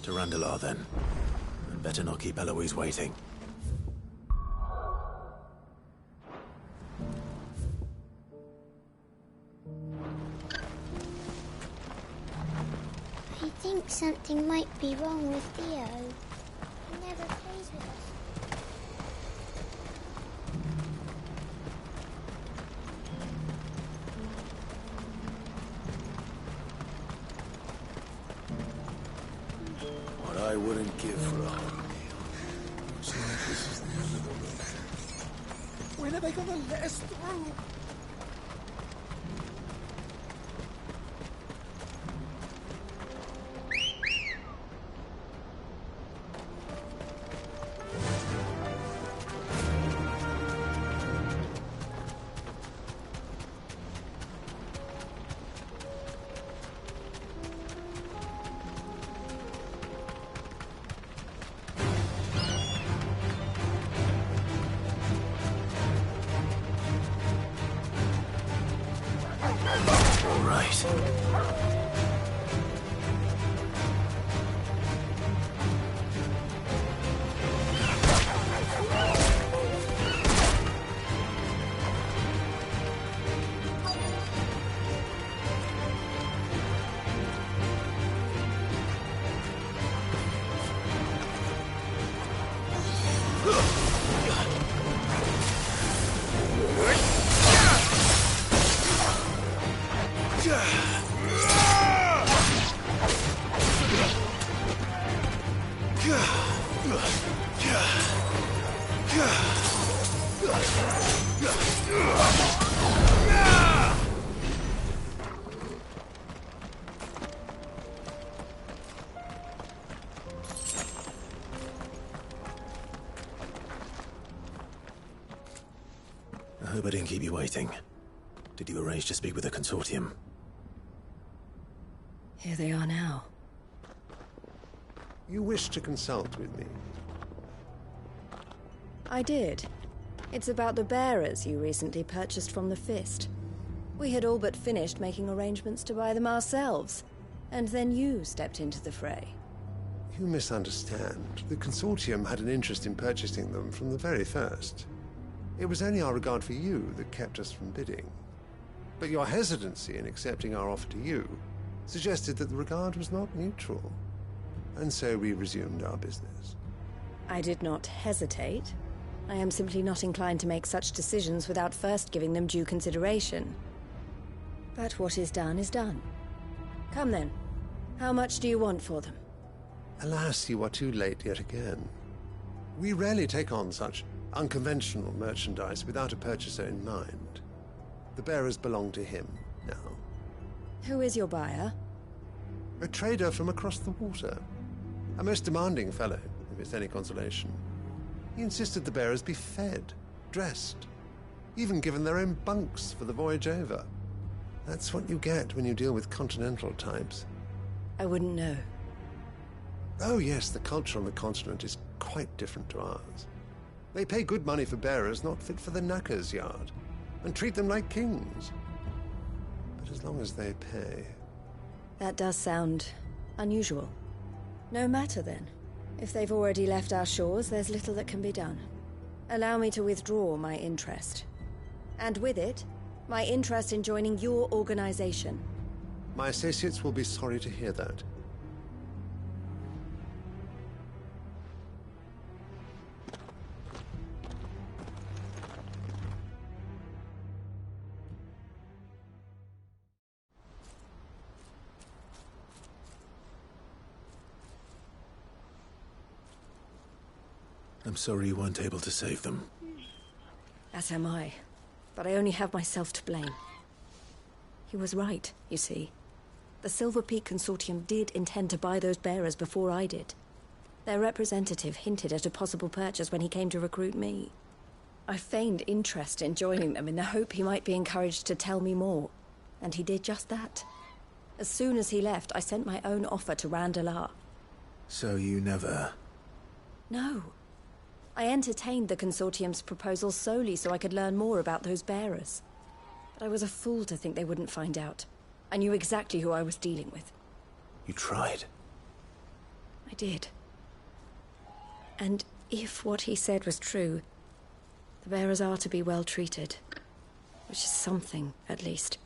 To Randalar, then. And better not keep Eloise waiting. I think something might be wrong with Theo. He never plays What I wouldn't give for a whole meal. Looks like this is the end of the road. When are they gonna let us through? I hope I didn't keep you waiting. Did you arrange to speak with the Consortium? Here they are now. You wish to consult with me? I did. It's about the bearers you recently purchased from the Fist. We had all but finished making arrangements to buy them ourselves, and then you stepped into the fray. You misunderstand. The Consortium had an interest in purchasing them from the very first. It was only our regard for you that kept us from bidding. But your hesitancy in accepting our offer to you suggested that the regard was not mutual. And so we resumed our business. I did not hesitate. I am simply not inclined to make such decisions without first giving them due consideration. But what is done is done. Come then. How much do you want for them? Alas, you are too late yet again. We rarely take on such unconventional merchandise without a purchaser in mind. The bearers belong to him now. Who is your buyer? A trader from across the water. A most demanding fellow, if it's any consolation. He insisted the bearers be fed, dressed, even given their own bunks for the voyage over. That's what you get when you deal with continental types. I wouldn't know. Oh yes, the culture on the continent is quite different to ours. They pay good money for bearers not fit for the knacker's yard, and treat them like kings. But as long as they pay... That does sound unusual. No matter then. If they've already left our shores, there's little that can be done. Allow me to withdraw my interest. And with it, my interest in joining your organization. My associates will be sorry to hear that. I'm sorry you weren't able to save them. As am I. But I only have myself to blame. He was right, you see. The Silver Peak Consortium did intend to buy those bearers before I did. Their representative hinted at a possible purchase when he came to recruit me. I feigned interest in joining them in the hope he might be encouraged to tell me more. And he did just that. As soon as he left, I sent my own offer to Randalar. So you never... No. I entertained the Consortium's proposal solely so I could learn more about those bearers. But I was a fool to think they wouldn't find out. I knew exactly who I was dealing with. You tried. I did. And if what he said was true, the bearers are to be well treated. Which is something, at least.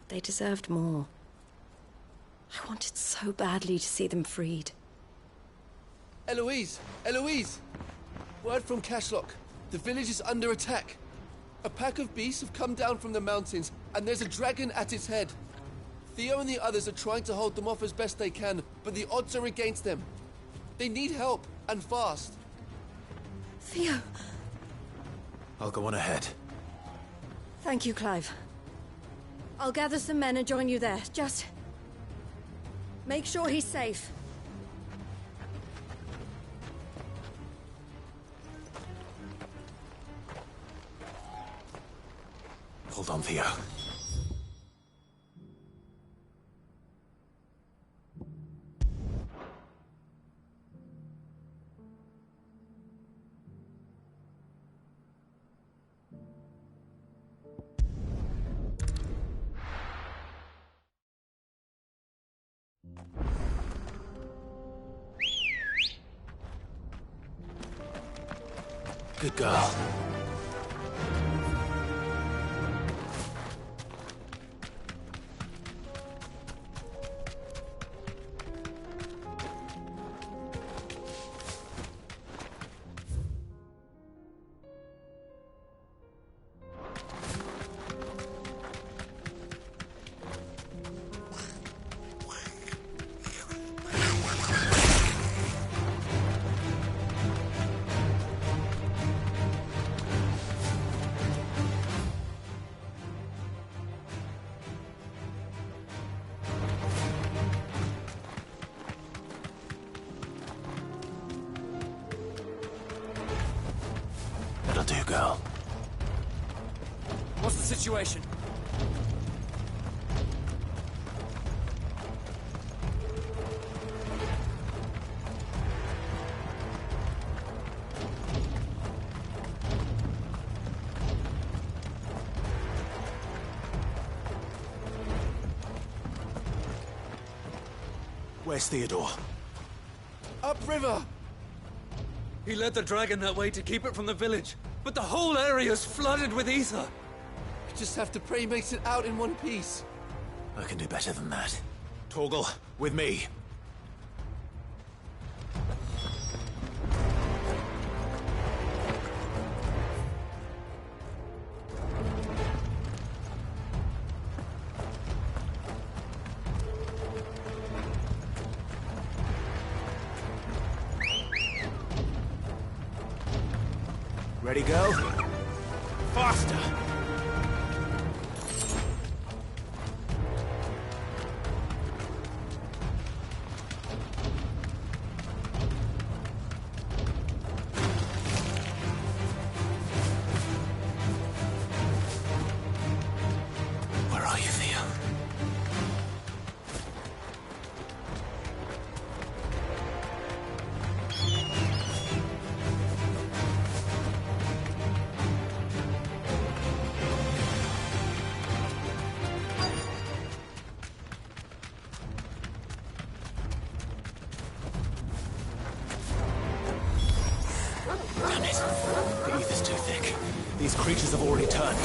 They deserved more. I wanted so badly to see them freed. Eloise! Eloise! Word from Cashlock. The village is under attack. A pack of beasts have come down from the mountains, and there's a dragon at its head. Theo and the others are trying to hold them off as best they can, but the odds are against them. They need help, and fast. Theo. I'll go on ahead. Thank you, Clive. I'll gather some men and join you there. Just make sure he's safe. Hold on, Theo. Good girl. That'll do, girl. What's the situation? Where's Theodore? Upriver! He led the dragon that way to keep it from the village, but the whole area's flooded with ether. We just have to pray he makes it out in one piece. I can do better than that. Torgal, with me. Ready, go? Faster! Where are you, Theo? Damn it. The ether's too thick. These creatures have already turned.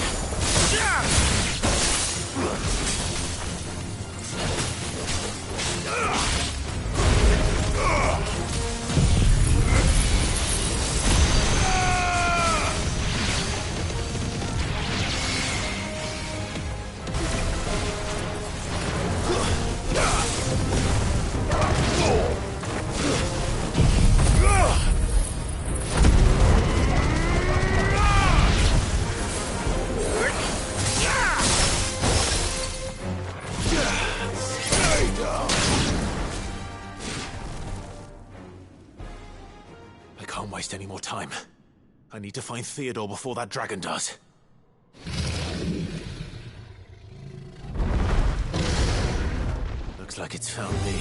I can't waste any more time. I need to find Theodore before that dragon does. Looks like it's found me.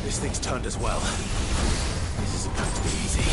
This thing's turned as well. This isn't going to be easy.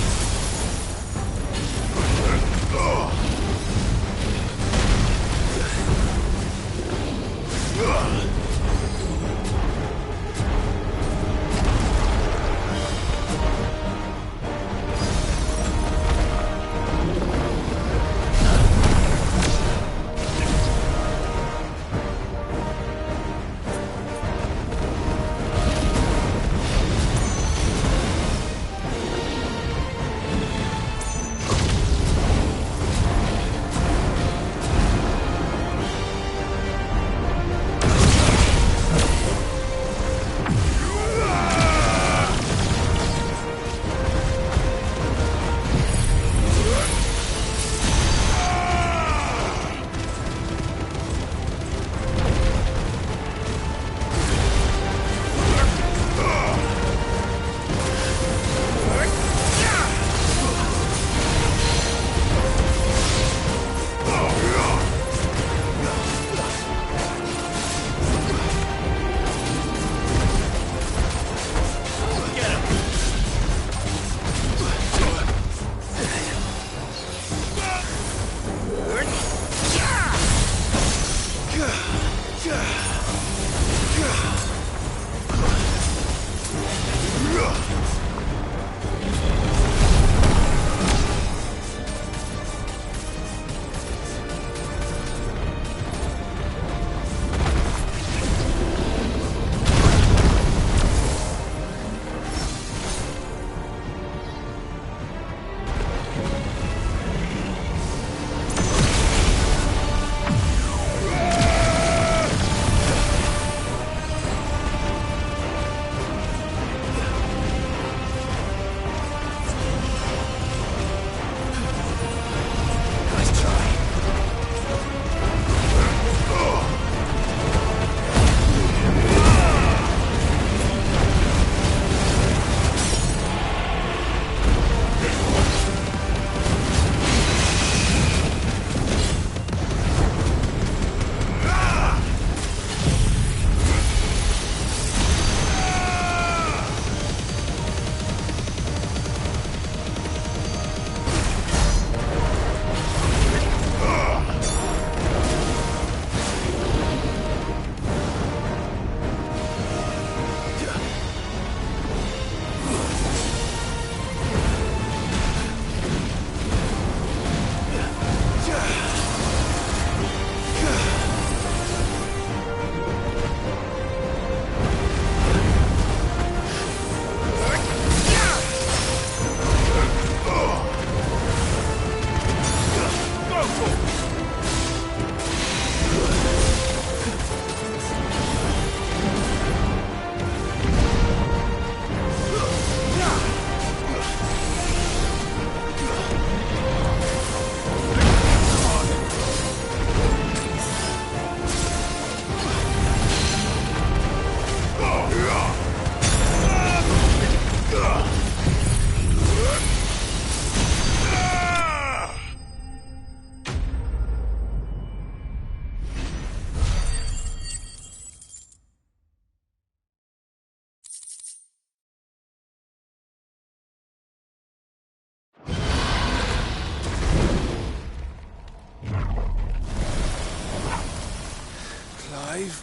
Clive.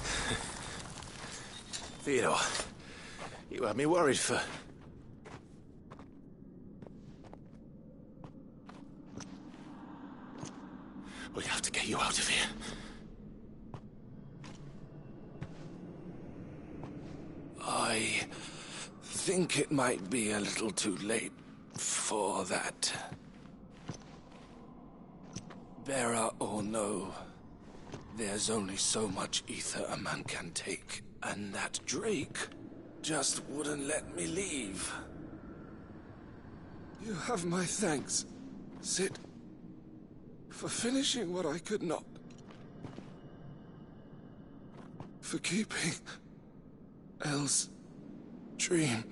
Theodore, you had me worried for... We have to get you out of here. I think it might be a little too late for that. Bearer or no, there's only so much ether a man can take, and that Drake just wouldn't let me leave. You have my thanks, Cid, for finishing what I could not. For keeping Elle's dream.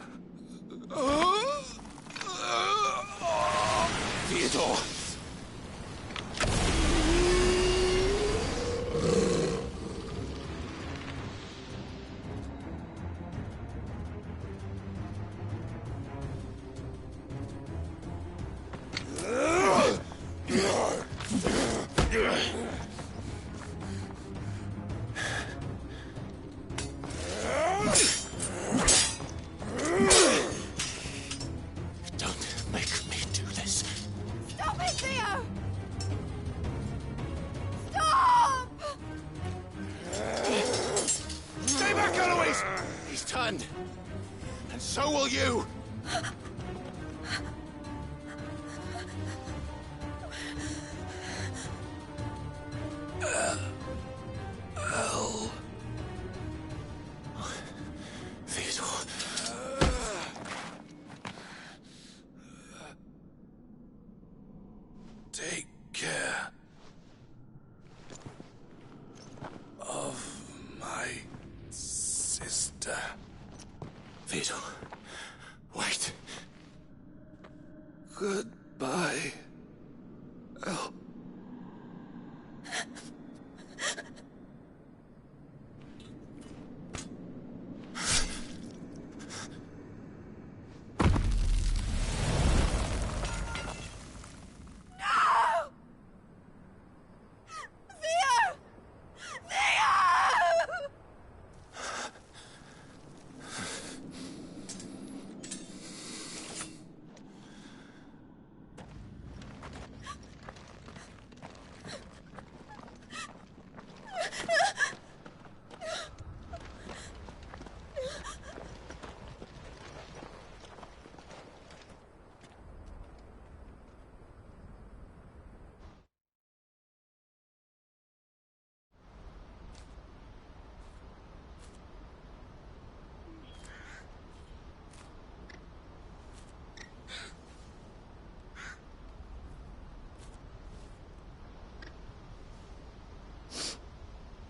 Theodore! And so will you! Elle. Theodore. Take care of my sister. Theodore, wait. Goodbye, Elle.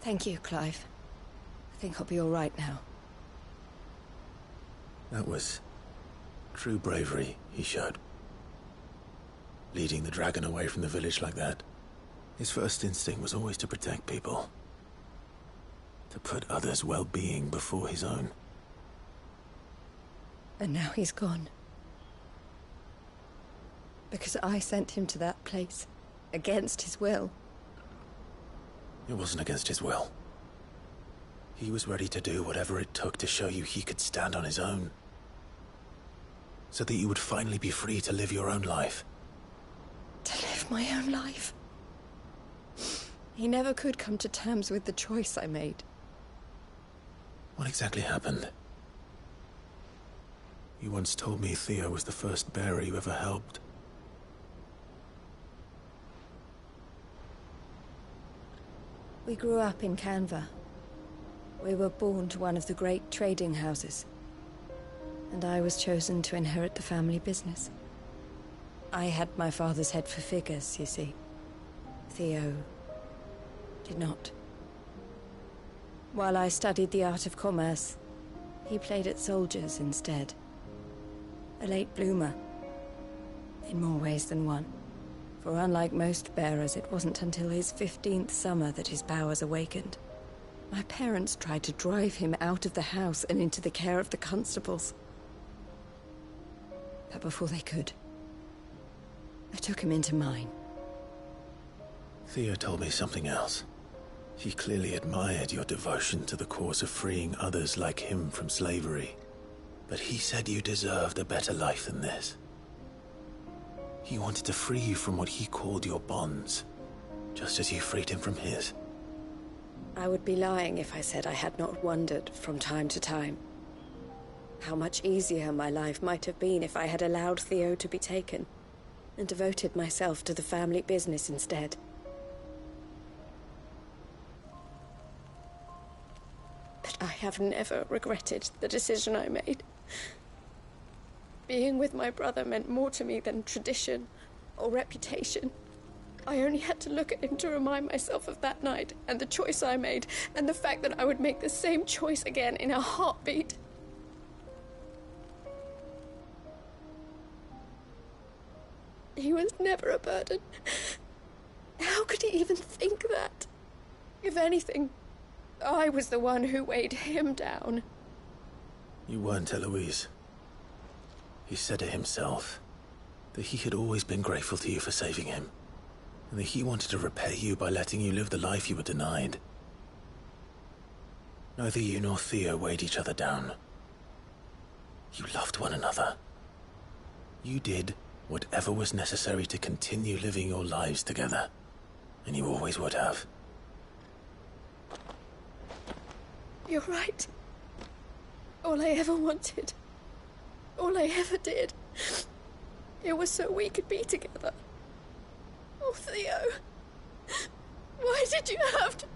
Thank you, Clive. I think I'll be all right now. That was true bravery he showed. Leading the dragon away from the village like that. His first instinct was always to protect people. To put others' well-being before his own. And now he's gone. Because I sent him to that place, against his will. It wasn't against his will. He was ready to do whatever it took to show you he could stand on his own. So that you would finally be free to live your own life. To live my own life? He never could come to terms with the choice I made. What exactly happened? You once told me Theo was the first bearer you ever helped. We grew up in Canva. We were born to one of the great trading houses. And I was chosen to inherit the family business. I had my father's head for figures, you see. Theo did not. While I studied the art of commerce, he played at soldiers instead. A late bloomer. In more ways than one. For unlike most bearers, it wasn't until his 15th summer that his powers awakened. My parents tried to drive him out of the house and into the care of the constables. But before they could, I took him into mine. Theo told me something else. He clearly admired your devotion to the cause of freeing others like him from slavery. But he said you deserved a better life than this. He wanted to free you from what he called your bonds, just as you freed him from his. I would be lying if I said I had not wondered from time to time how much easier my life might have been if I had allowed Theo to be taken and devoted myself to the family business instead. But I have never regretted the decision I made. Being with my brother meant more to me than tradition or reputation. I only had to look at him to remind myself of that night and the choice I made and the fact that I would make the same choice again in a heartbeat. He was never a burden. How could he even think that? If anything, I was the one who weighed him down. You weren't, Eloise. He said it himself, that he had always been grateful to you for saving him, and that he wanted to repay you by letting you live the life you were denied. Neither you nor Theo weighed each other down. You loved one another. You did whatever was necessary to continue living your lives together, and you always would have. You're right. All I ever wanted, all I ever did, it was so we could be together. Oh, Theo, why did you have to...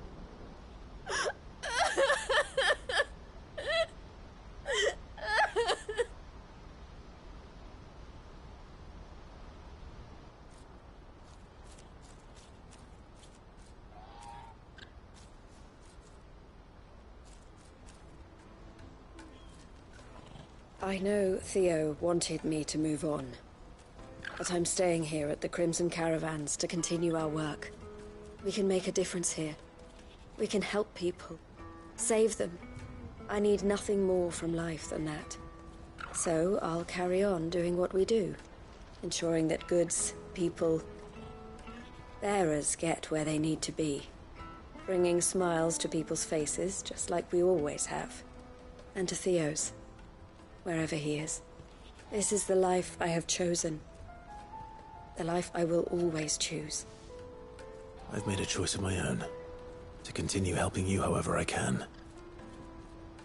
I know Theo wanted me to move on, but I'm staying here at the Crimson Caravans to continue our work. We can make a difference here. We can help people, save them. I need nothing more from life than that. So I'll carry on doing what we do, ensuring that goods, people, bearers get where they need to be, bringing smiles to people's faces just like we always have, and to Theo's. Wherever he is. This is the life I have chosen. The life I will always choose. I've made a choice of my own. To continue helping you however I can.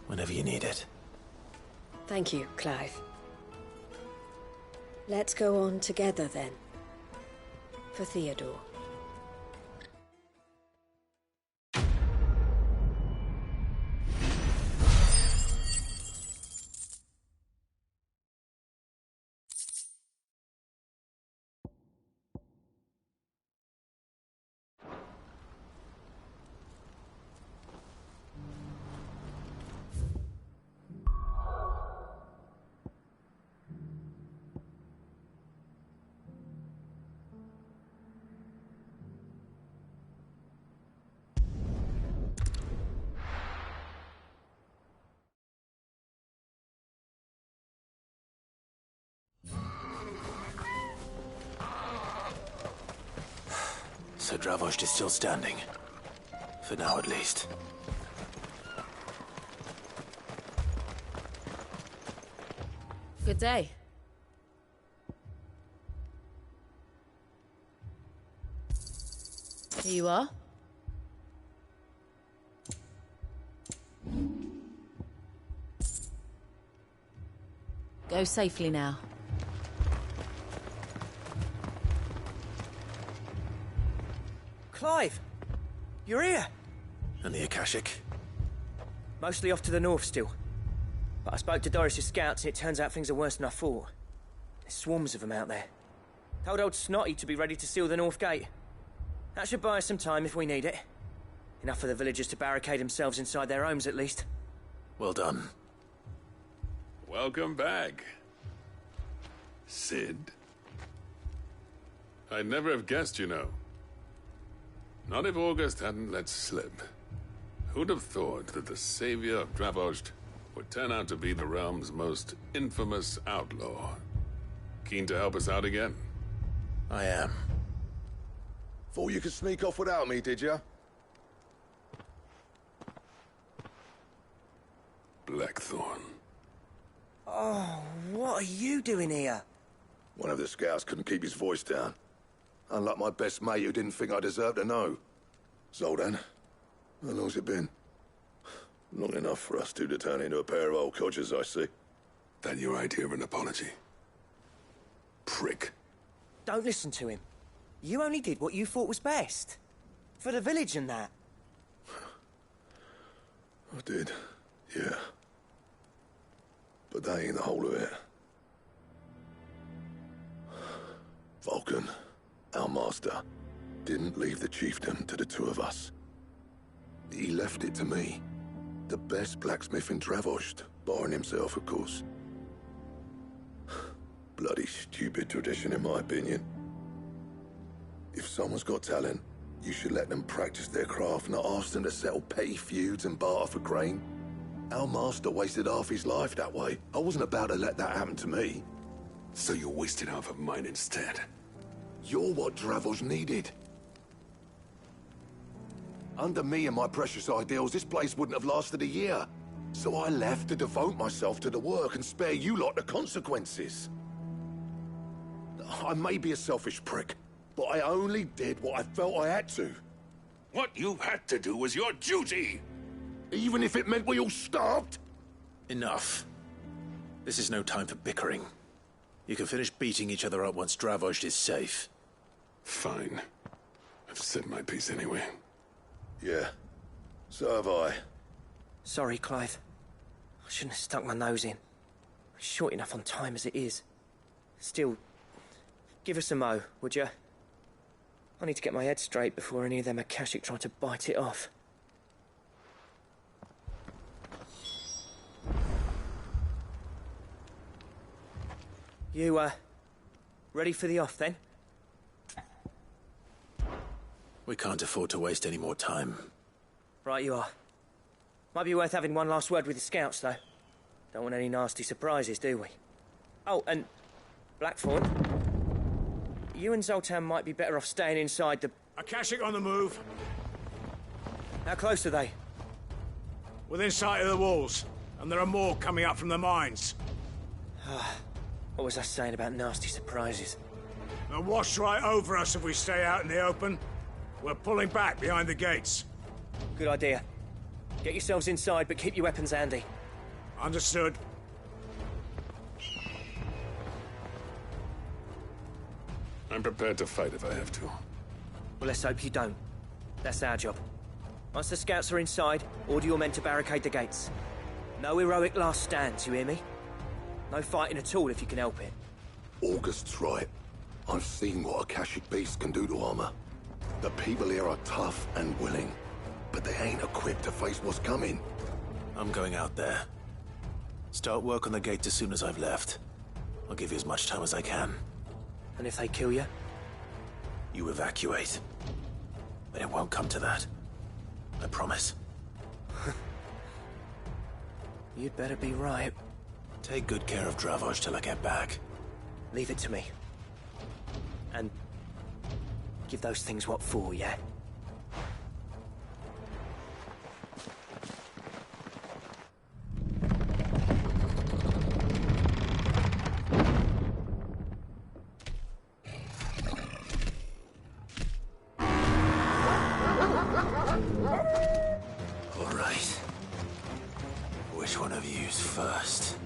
Whenever you need it. Thank you, Clive. Let's go on together then. For Theodore. So Dravost is still standing. For now, at least. Good day. Here you are. Go safely now. Clive! You're here! And the Akashic? Mostly off to the north still. But I spoke to Doris' scouts and it turns out things are worse than I thought. There's swarms of them out there. Told old Snotty to be ready to seal the north gate. That should buy us some time if we need it. Enough for the villagers to barricade themselves inside their homes at least. Well done. Welcome back, Cid. I'd never have guessed, you know. Not if August hadn't let slip. Who'd have thought that the savior of Dravost would turn out to be the realm's most infamous outlaw? Keen to help us out again? I am. Thought you could sneak off without me, did you? you doing here? One of the scouts couldn't keep his voice down. Unlike my best mate who didn't think I deserved to know. Zoldan, how long's it been? Long enough for us two to turn into a pair of old codgers, I see. That your idea of an apology? Prick. Don't listen to him. You only did what you thought was best. For the village and that. I did, yeah. But that ain't the whole of it. Vulcan, our master, didn't leave the chiefdom to the two of us. He left it to me. The best blacksmith in Dravost, barring himself, of course. Bloody stupid tradition, in my opinion. If someone's got talent, you should let them practice their craft, not ask them to settle petty feuds and barter for grain. Our master wasted half his life that way. I wasn't about to let that happen to me. So you wasted half of mine instead. You're what Dravost needed. Under me and my precious ideals, this place wouldn't have lasted a year. So I left to devote myself to the work and spare you lot the consequences. I may be a selfish prick, but I only did what I felt I had to. What you had to do was your duty! Even if it meant we all starved? Enough. This is no time for bickering. You can finish beating each other up once Dravost is safe. Fine. I've said my piece anyway. Yeah. So have I. Sorry, Clive. I shouldn't have stuck my nose in. It's short enough on time as it is. Still, give us a mo, would you? I need to get my head straight before any of them Akashic try to bite it off. You, ready for the off, then? We can't afford to waste any more time. Right you are. Might be worth having one last word with the scouts, though. Don't want any nasty surprises, do we? Oh, and Blackthorn, you and Zoltan might be better off staying inside the... Akashic on the move. How close are they? Within sight of the walls, and there are more coming up from the mines. What was I saying about nasty surprises? They'll wash right over us if we stay out in the open. We're pulling back behind the gates. Good idea. Get yourselves inside, but keep your weapons handy. Understood. I'm prepared to fight if I have to. Well, let's hope you don't. That's our job. Once the scouts are inside, order your men to barricade the gates. No heroic last stands, you hear me? No fighting at all if you can help it. August's right. I've seen what Akashic beasts can do to armor. The people here are tough and willing, but they ain't equipped to face what's coming. I'm going out there. Start work on the gate as soon as I've left. I'll give you as much time as I can. And if they kill you? You evacuate. But it won't come to that. I promise. You'd better be right. Take good care of Dravost till I get back. Leave it to me. And give those things what for, yeah? All right. Which one of you's first?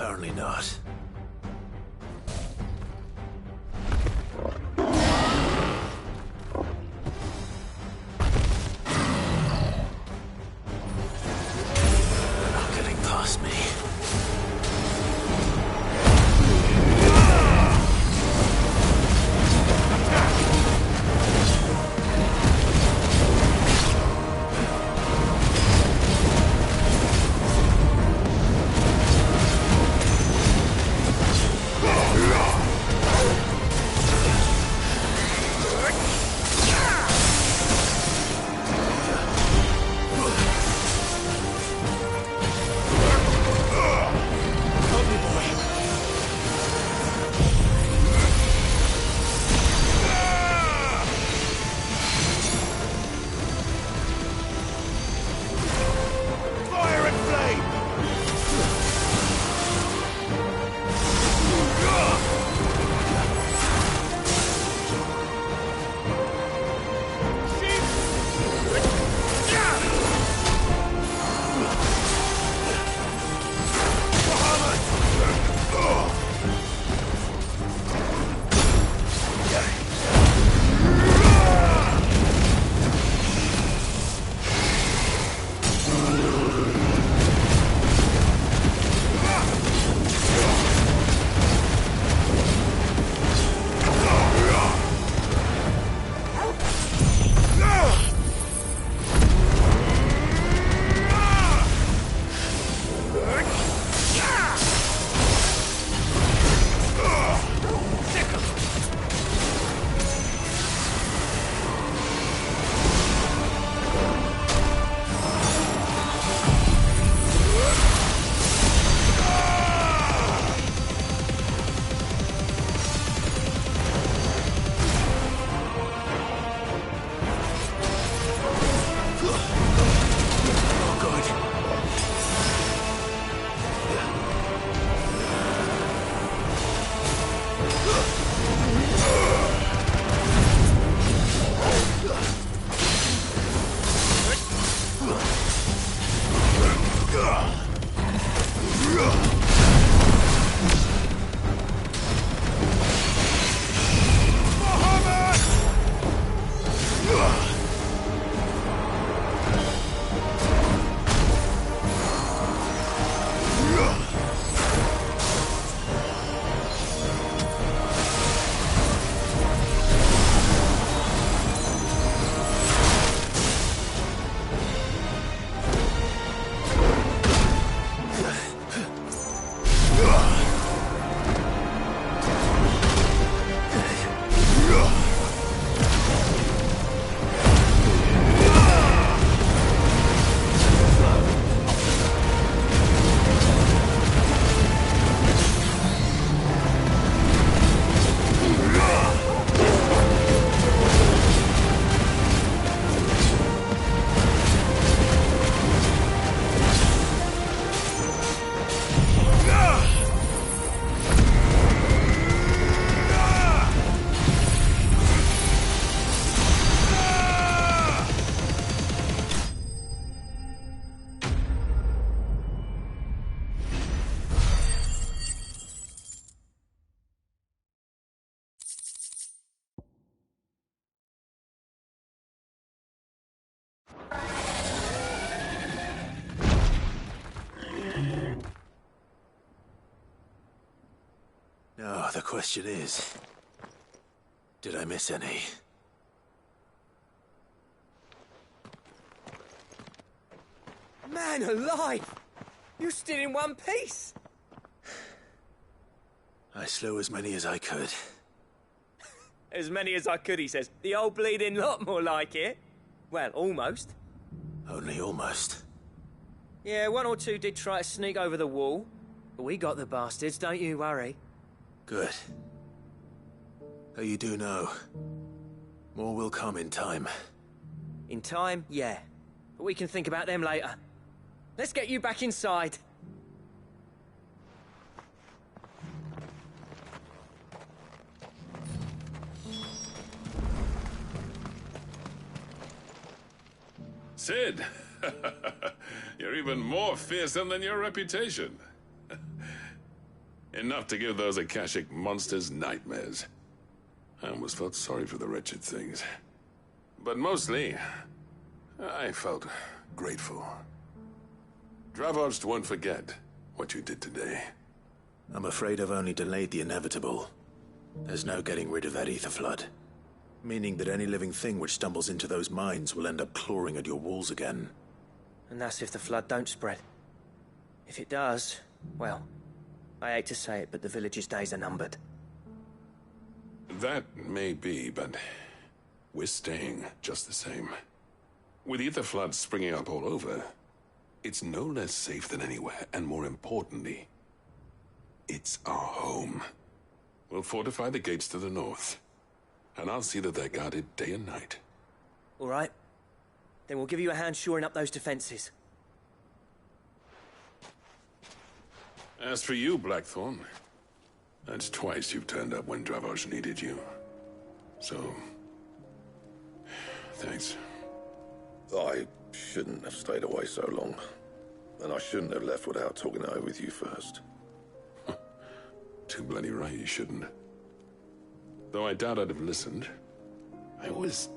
Apparently not. They're not getting past me. Now, the question is, did I miss any? Man alive! You're still in one piece! I slew as many as I could. As many as I could, he says. The old bleeding lot, more like it. Well, almost. Only almost. Yeah, one or two did try to sneak over the wall. But we got the bastards, don't you worry. Good. Though you do know, more will come in time. In time, yeah. But we can think about them later. Let's get you back inside. Cid! You're even more fearsome than your reputation. Enough to give those Akashic monsters nightmares. I almost felt sorry for the wretched things. But mostly, I felt grateful. Dravoged won't forget what you did today. I'm afraid I've only delayed the inevitable. There's no getting rid of that ether flood. Meaning that any living thing which stumbles into those mines will end up clawing at your walls again. And that's if the flood don't spread. If it does, well, I hate to say it, but the village's days are numbered. That may be, but we're staying just the same. With ether floods springing up all over, it's no less safe than anywhere, and more importantly, it's our home. We'll fortify the gates to the north, and I'll see that they're guarded day and night. All right. Then we'll give you a hand shoring up those defenses. As for you, Blackthorn, that's twice you've turned up when Dravos needed you. So, thanks. I shouldn't have stayed away so long. And I shouldn't have left without talking it over with you first. Too bloody right you shouldn't. Though I doubt I'd have listened. I always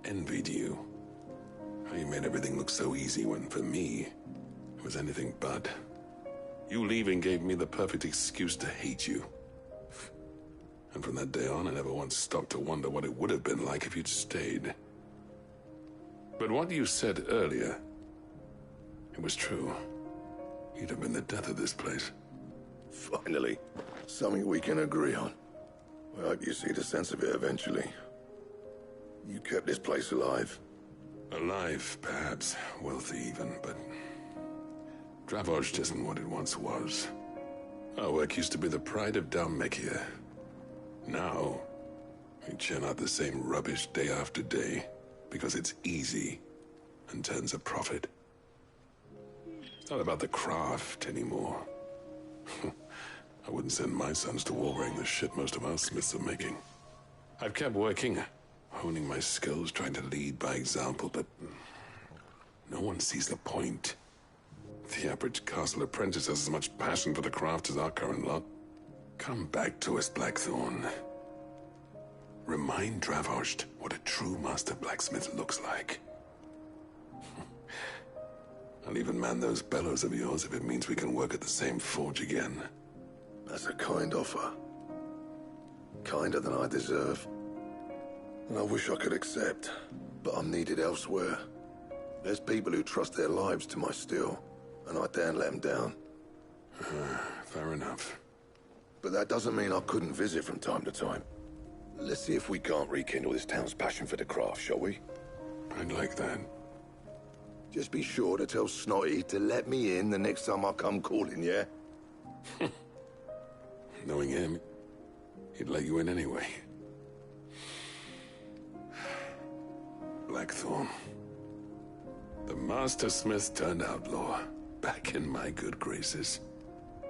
envied you. How you made everything look so easy when, for me, it was anything but. You leaving gave me the perfect excuse to hate you. And from that day on, I never once stopped to wonder what it would have been like if you'd stayed. But what you said earlier, it was true. You'd have been the death of this place. Finally, something we can agree on. I hope you see the sense of it eventually. You kept this place alive. Alive, perhaps. Wealthy even, but Dravoged isn't what it once was. Our work used to be the pride of Dhalmekia. Now, we churn out the same rubbish day after day because it's easy and turns a profit. It's not about the craft anymore. I wouldn't send my sons to war wearing the shit most of our smiths are making. I've kept working, honing my skills, trying to lead by example, but no one sees the point. The average castle apprentice has as much passion for the craft as our current lot. Come back to us, Blackthorn. Remind Dravoged what a true master blacksmith looks like. I'll even man those bellows of yours if it means we can work at the same forge again. That's a kind offer. Kinder than I deserve. And I wish I could accept, but I'm needed elsewhere. There's people who trust their lives to my steel, and I daren't let them down. Fair enough. But that doesn't mean I couldn't visit from time to time. Let's see if we can't rekindle this town's passion for the craft, shall we? I'd like that. Just be sure to tell Snotty to let me in the next time I come calling, yeah? Knowing him, he'd let you in anyway. Blackthorn. The Master Smith turned outlaw, back in my good graces.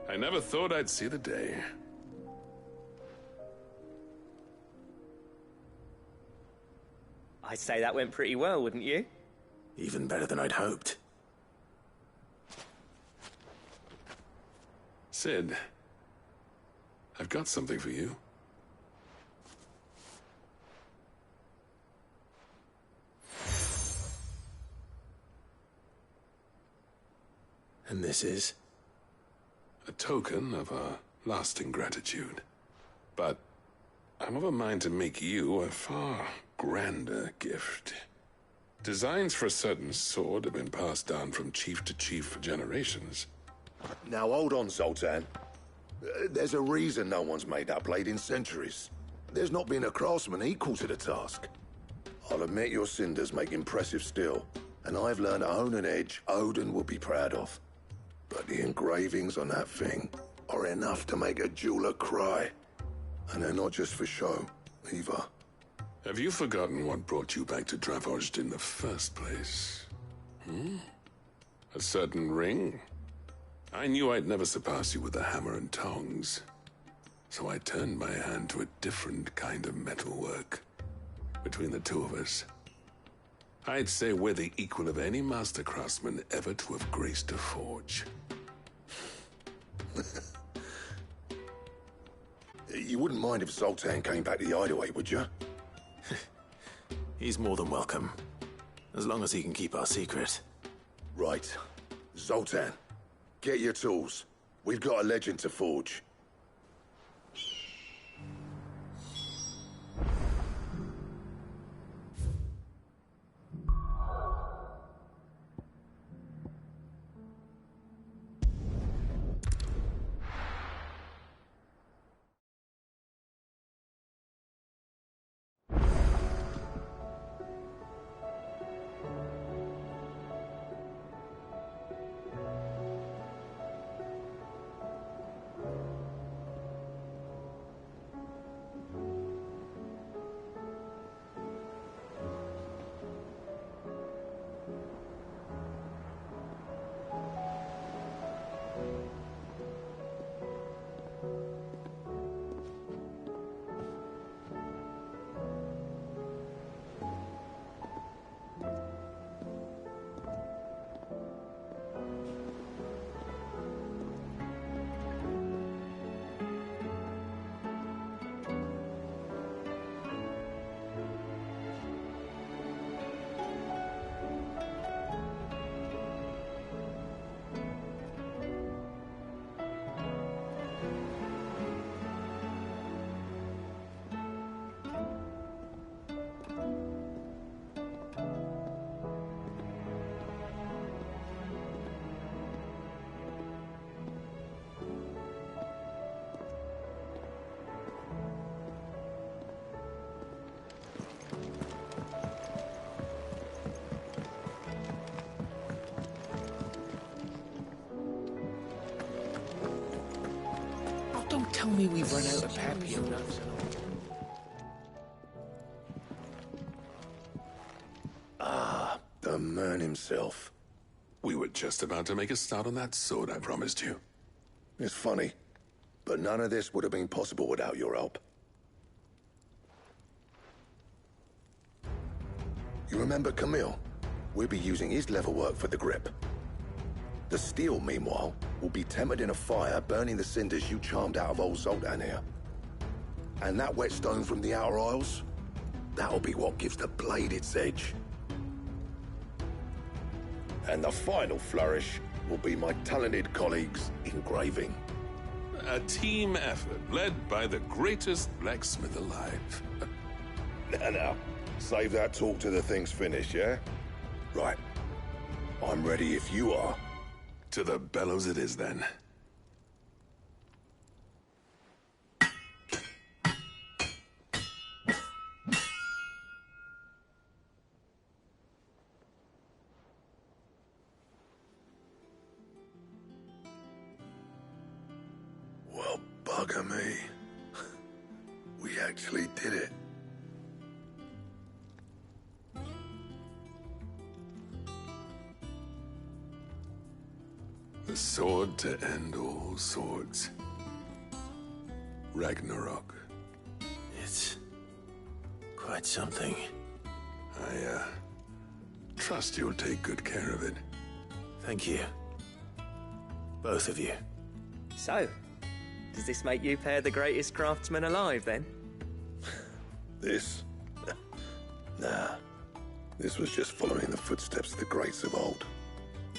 I never thought I'd see the day. I'd say that went pretty well, wouldn't you? Even better than I'd hoped. Sid, I've got something for you. And this is? A token of our lasting gratitude. But I'm of a mind to make you a far grander gift. Designs for a certain sword have been passed down from chief to chief for generations. Now hold on, Zoltan. There's a reason no one's made that blade in centuries. There's not been a craftsman equal to the task. I'll admit your cinders make impressive steel, and I've learned to own an edge Odin will be proud of. But the engravings on that thing are enough to make a jeweler cry. And they're not just for show, either. Have you forgotten what brought you back to Dravoged in the first place? A certain ring? I knew I'd never surpass you with a hammer and tongs. So I turned my hand to a different kind of metalwork. Between the two of us, I'd say we're the equal of any master craftsman ever to have graced a forge. You wouldn't mind if Zoltan came back to the hideaway, would you? He's more than welcome. As long as he can keep our secret. Right. Zoltan, get your tools. We've got a legend to forge. Don't tell me we've run out of papio nuts. Ah, the man himself. We were just about to make a start on that sword I promised you. It's funny, but none of this would have been possible without your help. You remember Camille? We'll be using his leatherwork for the grip. The steel, meanwhile, will be tempered in a fire, burning the cinders you charmed out of old Zoltan here. And that whetstone from the Outer Isles, that'll be what gives the blade its edge. And the final flourish will be my talented colleagues' engraving. A team effort led by the greatest blacksmith alive. Now, save that talk till the thing's finished, yeah? Right. I'm ready if you are. To the bellows it is, then. Well, bugger me. We actually did it. The sword to end all swords. Ragnarok. It's quite something. I trust you'll take good care of it. Thank you. Both of you. So, does this make you pair the greatest craftsman alive, then? This? Nah. This was just following the footsteps of the greats of old.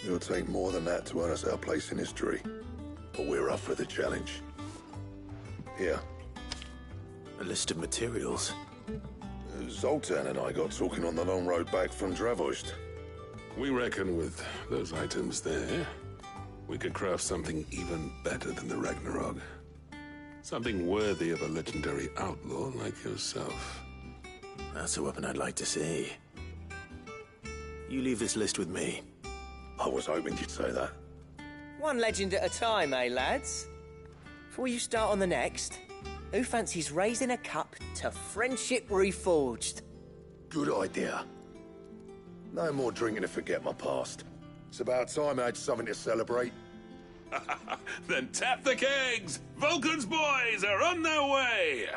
It'll take more than that to earn us our place in history. But we're up for the challenge. Here. A list of materials. Zoltan and I got talking on the long road back from Dravost. We reckon with those items there, we could craft something even better than the Ragnarok. Something worthy of a legendary outlaw like yourself. That's a weapon I'd like to see. You leave this list with me. I was hoping you'd say that. One legend at a time, eh, lads? Before you start on the next, who fancies raising a cup to friendship reforged? Good idea. No more drinking to forget my past. It's about time I had something to celebrate. Then tap the kegs! Vulcan's boys are on their way!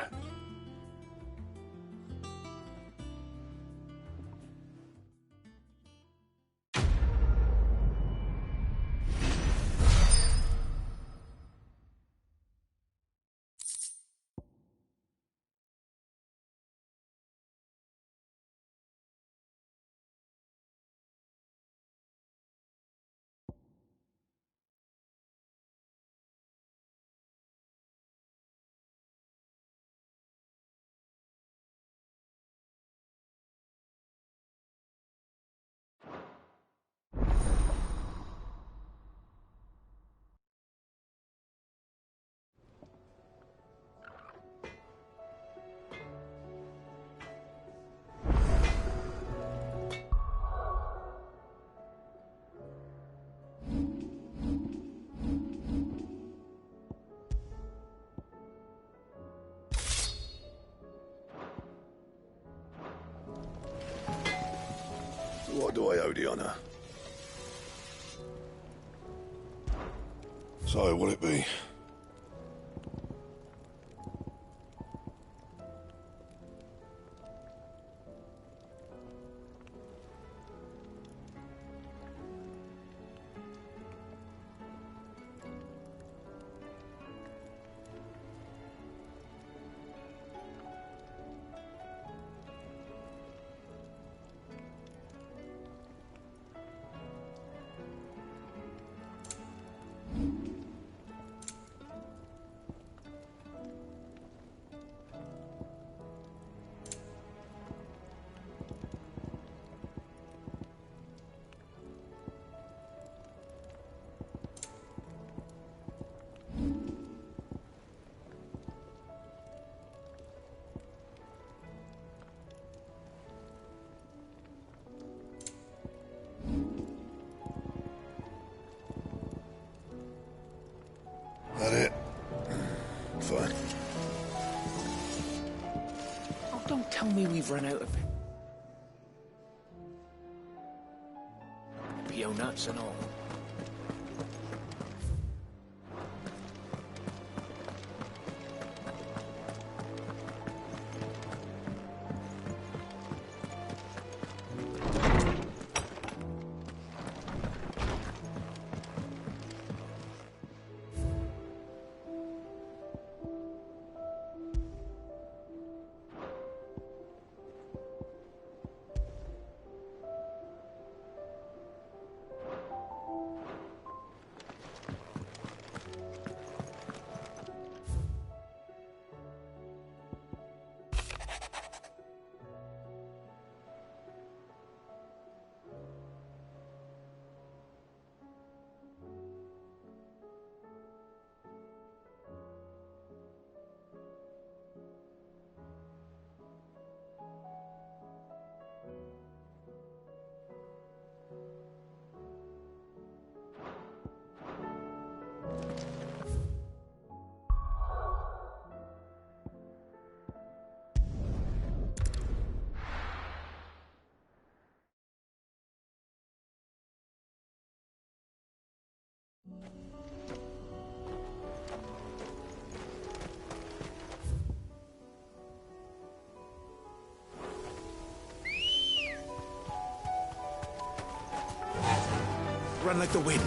so I owe the honor. So, what'll it be? That it? Fine. Oh, don't tell me we've run out of it. P.O. nuts and all. Run like the wind.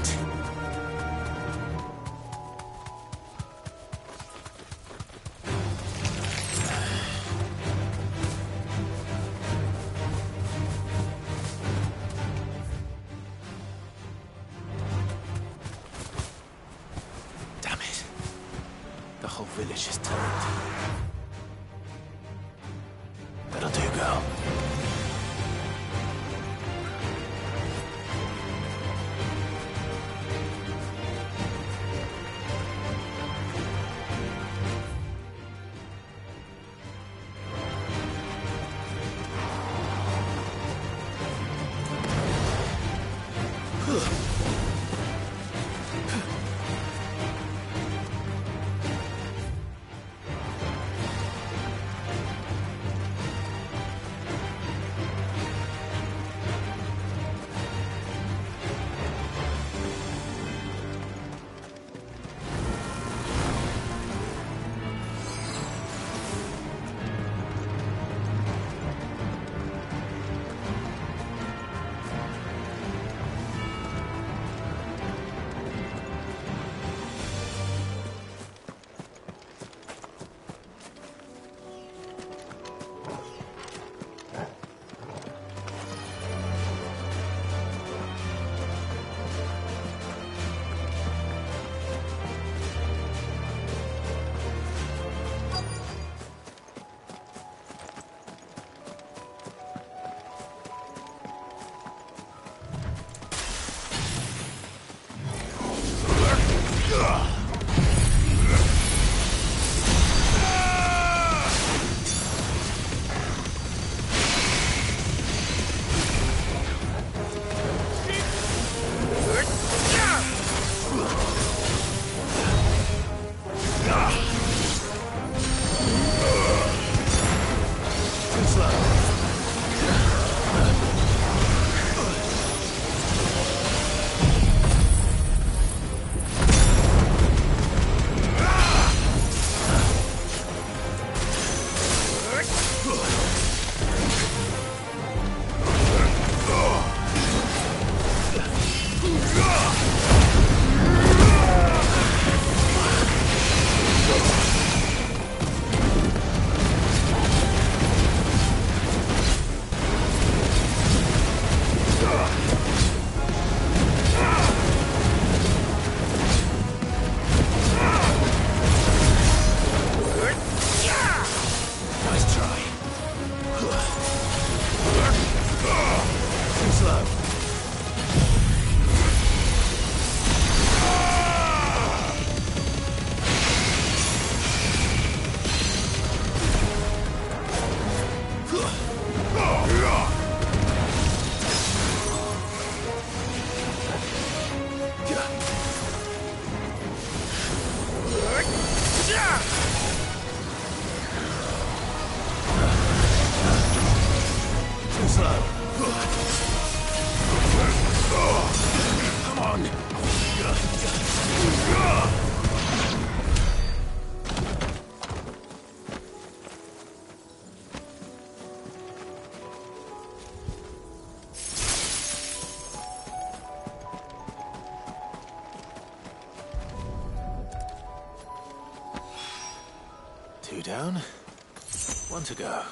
Damn it. The whole village is turned. That'll do, girl. down. One to go.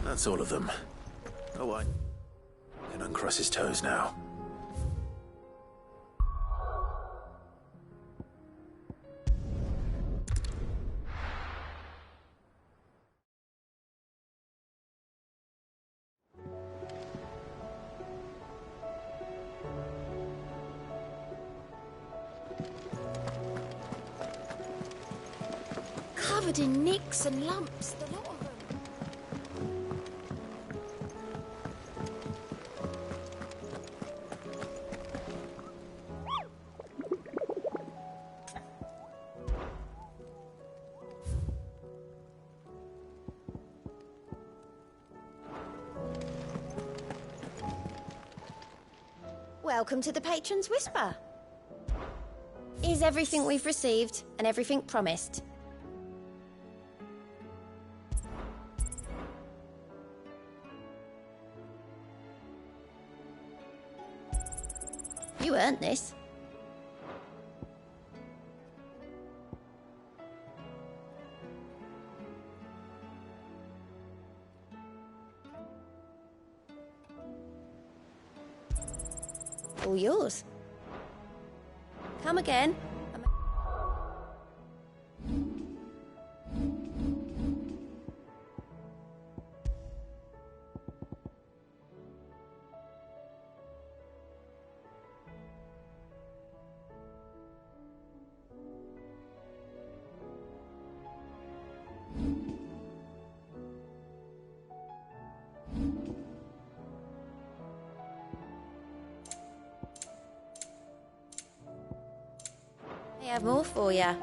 That's all of them. Oh, I can uncross his toes now. Covered in nicks and lumps, the lot of them. Welcome to the Patron's Whisper. Is everything we've received and everything promised? You earned this. All yours. Come again. I have more for ya.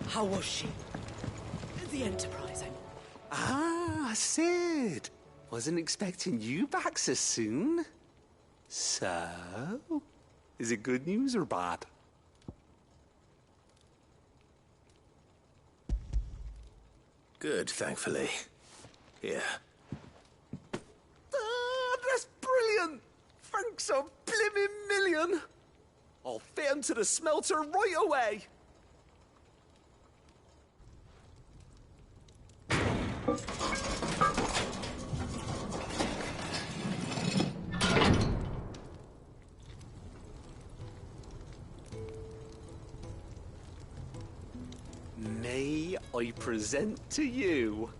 How was she? The Enterprise, Ah, Sid. Wasn't expecting you back so soon. So, is it good news or bad? Good, thankfully. Here. That's brilliant! Thanks a blimmin' million! I'll fit 'em to the smelter right away! May I present to you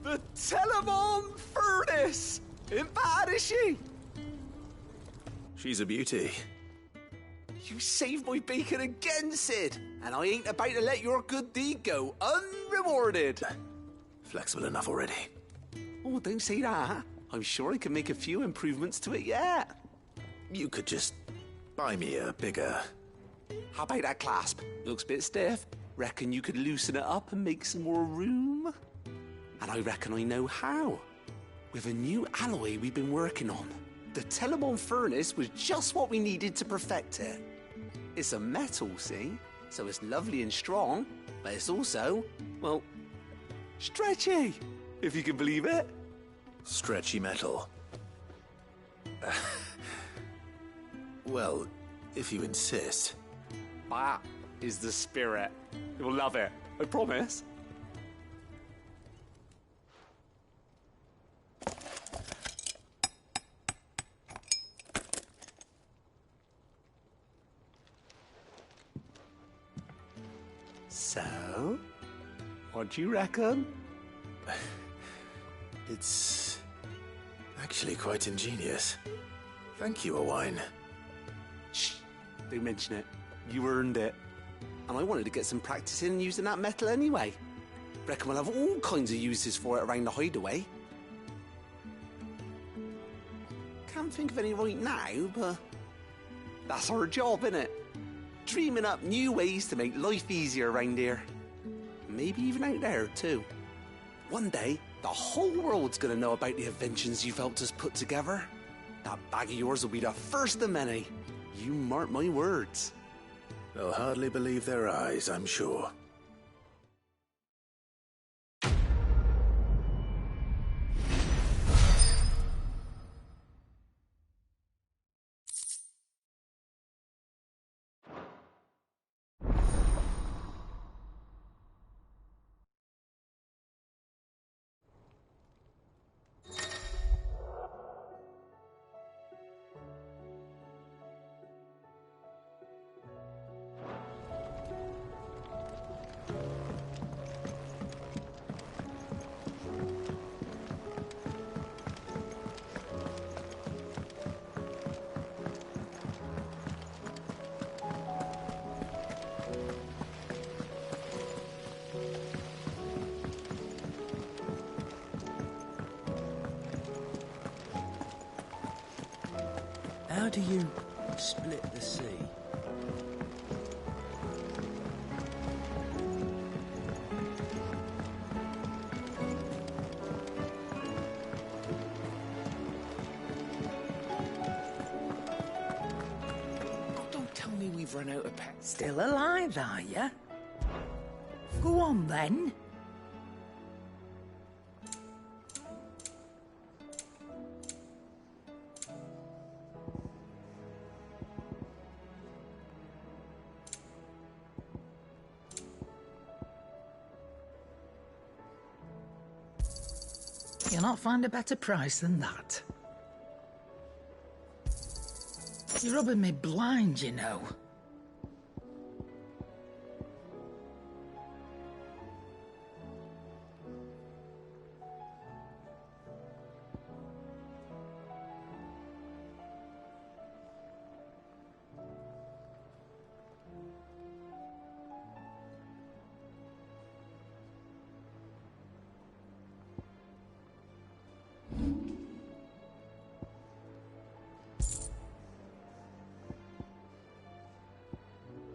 the Telemon Furnace? Ain't bad, is she? She's a beauty. You saved my bacon again, Sid, and I ain't about to let your good deed go unrewarded. Flexible enough already. Oh, don't say that. I'm sure I can make a few improvements to it yet. You could just buy me a bigger... How about that clasp? Looks a bit stiff. Reckon you could loosen it up and make some more room? And I reckon I know how. With a new alloy we've been working on. The Telemon Furnace was just what we needed to perfect it. It's a metal, see? So it's lovely and strong, but it's also, well, stretchy, if you can believe it. Stretchy metal. Well, if you insist. That is the spirit. You'll love it, I promise. So, what do you reckon? It's actually quite ingenious. Thank you, Owain. Shh, don't mention it. You earned it. And I wanted to get some practice in using that metal anyway. Reckon we'll have all kinds of uses for it around the hideaway. Can't think of any right now, but that's our job, innit? Dreaming up new ways to make life easier around here. Maybe even out there, too. One day, the whole world's gonna know about the inventions you've helped us put together. That bag of yours will be the first of many. You mark my words. They'll hardly believe their eyes, I'm sure. How do you split the sea? Oh, don't tell me we've run out of pets. Still alive, are you? Go on, then. You'll not find a better price than that. You're rubbing me blind, you know.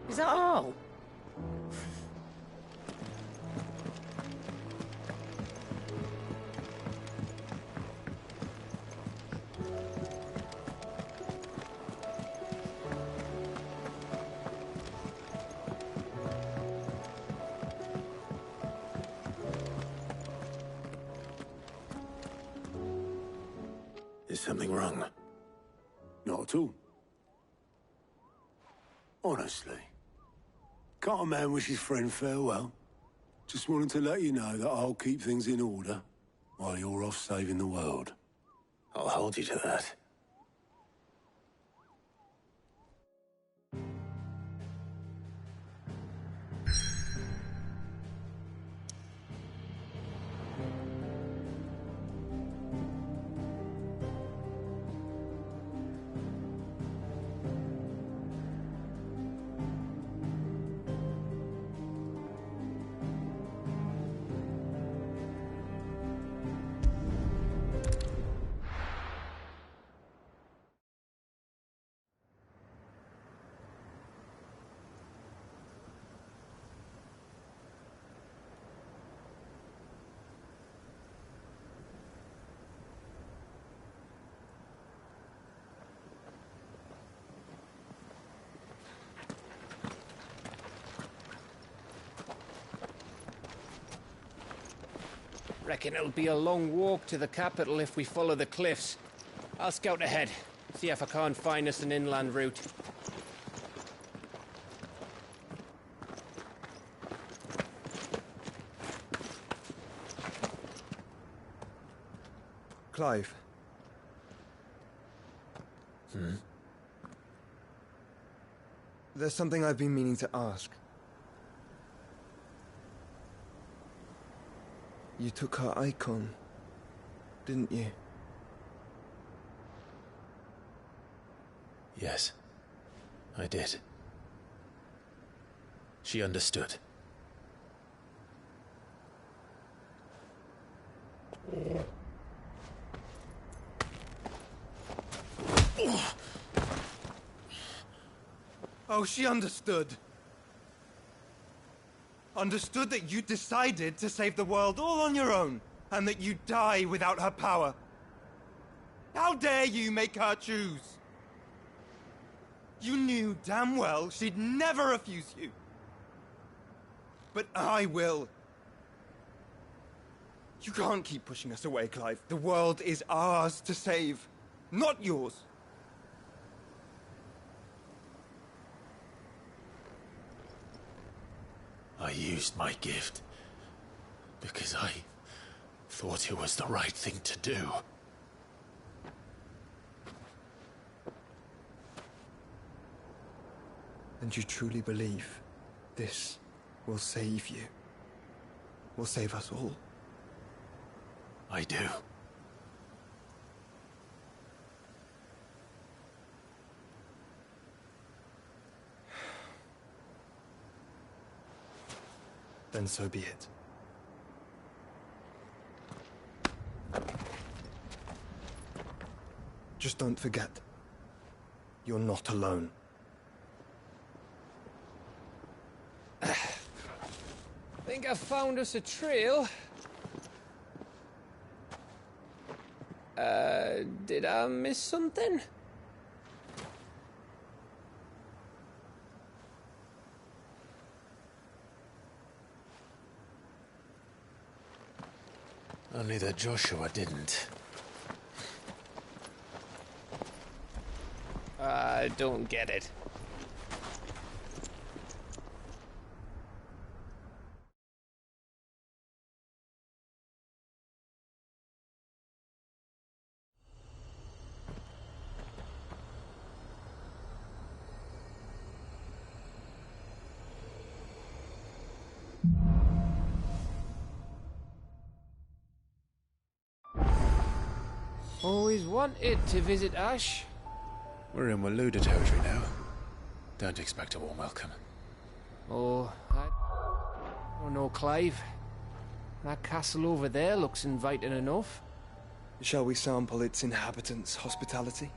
Is that all? Is something wrong? Not at all. Honestly. Can't a man wish his friend farewell? Just wanted to let you know that I'll keep things in order while you're off saving the world. I'll hold you to that. Reckon it'll be a long walk to the capital if we follow the cliffs. I'll scout ahead, see if I can't find us an inland route. Clive. There's something I've been meaning to ask. You took her icon, didn't you? Yes, I did. She understood. Oh, she understood. Understood that you decided to save the world all on your own, and that you'd die without her power. How dare you make her choose? You knew damn well she'd never refuse you. But I will. You can't keep pushing us away, Clive. The world is ours to save, not yours. I used my gift because I thought it was the right thing to do. And you truly believe this will save you? Will save us all? I do. Then so be it. Just don't forget, you're not alone. Think I've found us a trail. Did I miss something? Only that Joshua didn't. I don't get it. Always wanted to visit Ash. We're in Waluda territory now. Don't expect a warm welcome. Oh, I don't know, Clive. That castle over there looks inviting enough. Shall we sample its inhabitants' hospitality?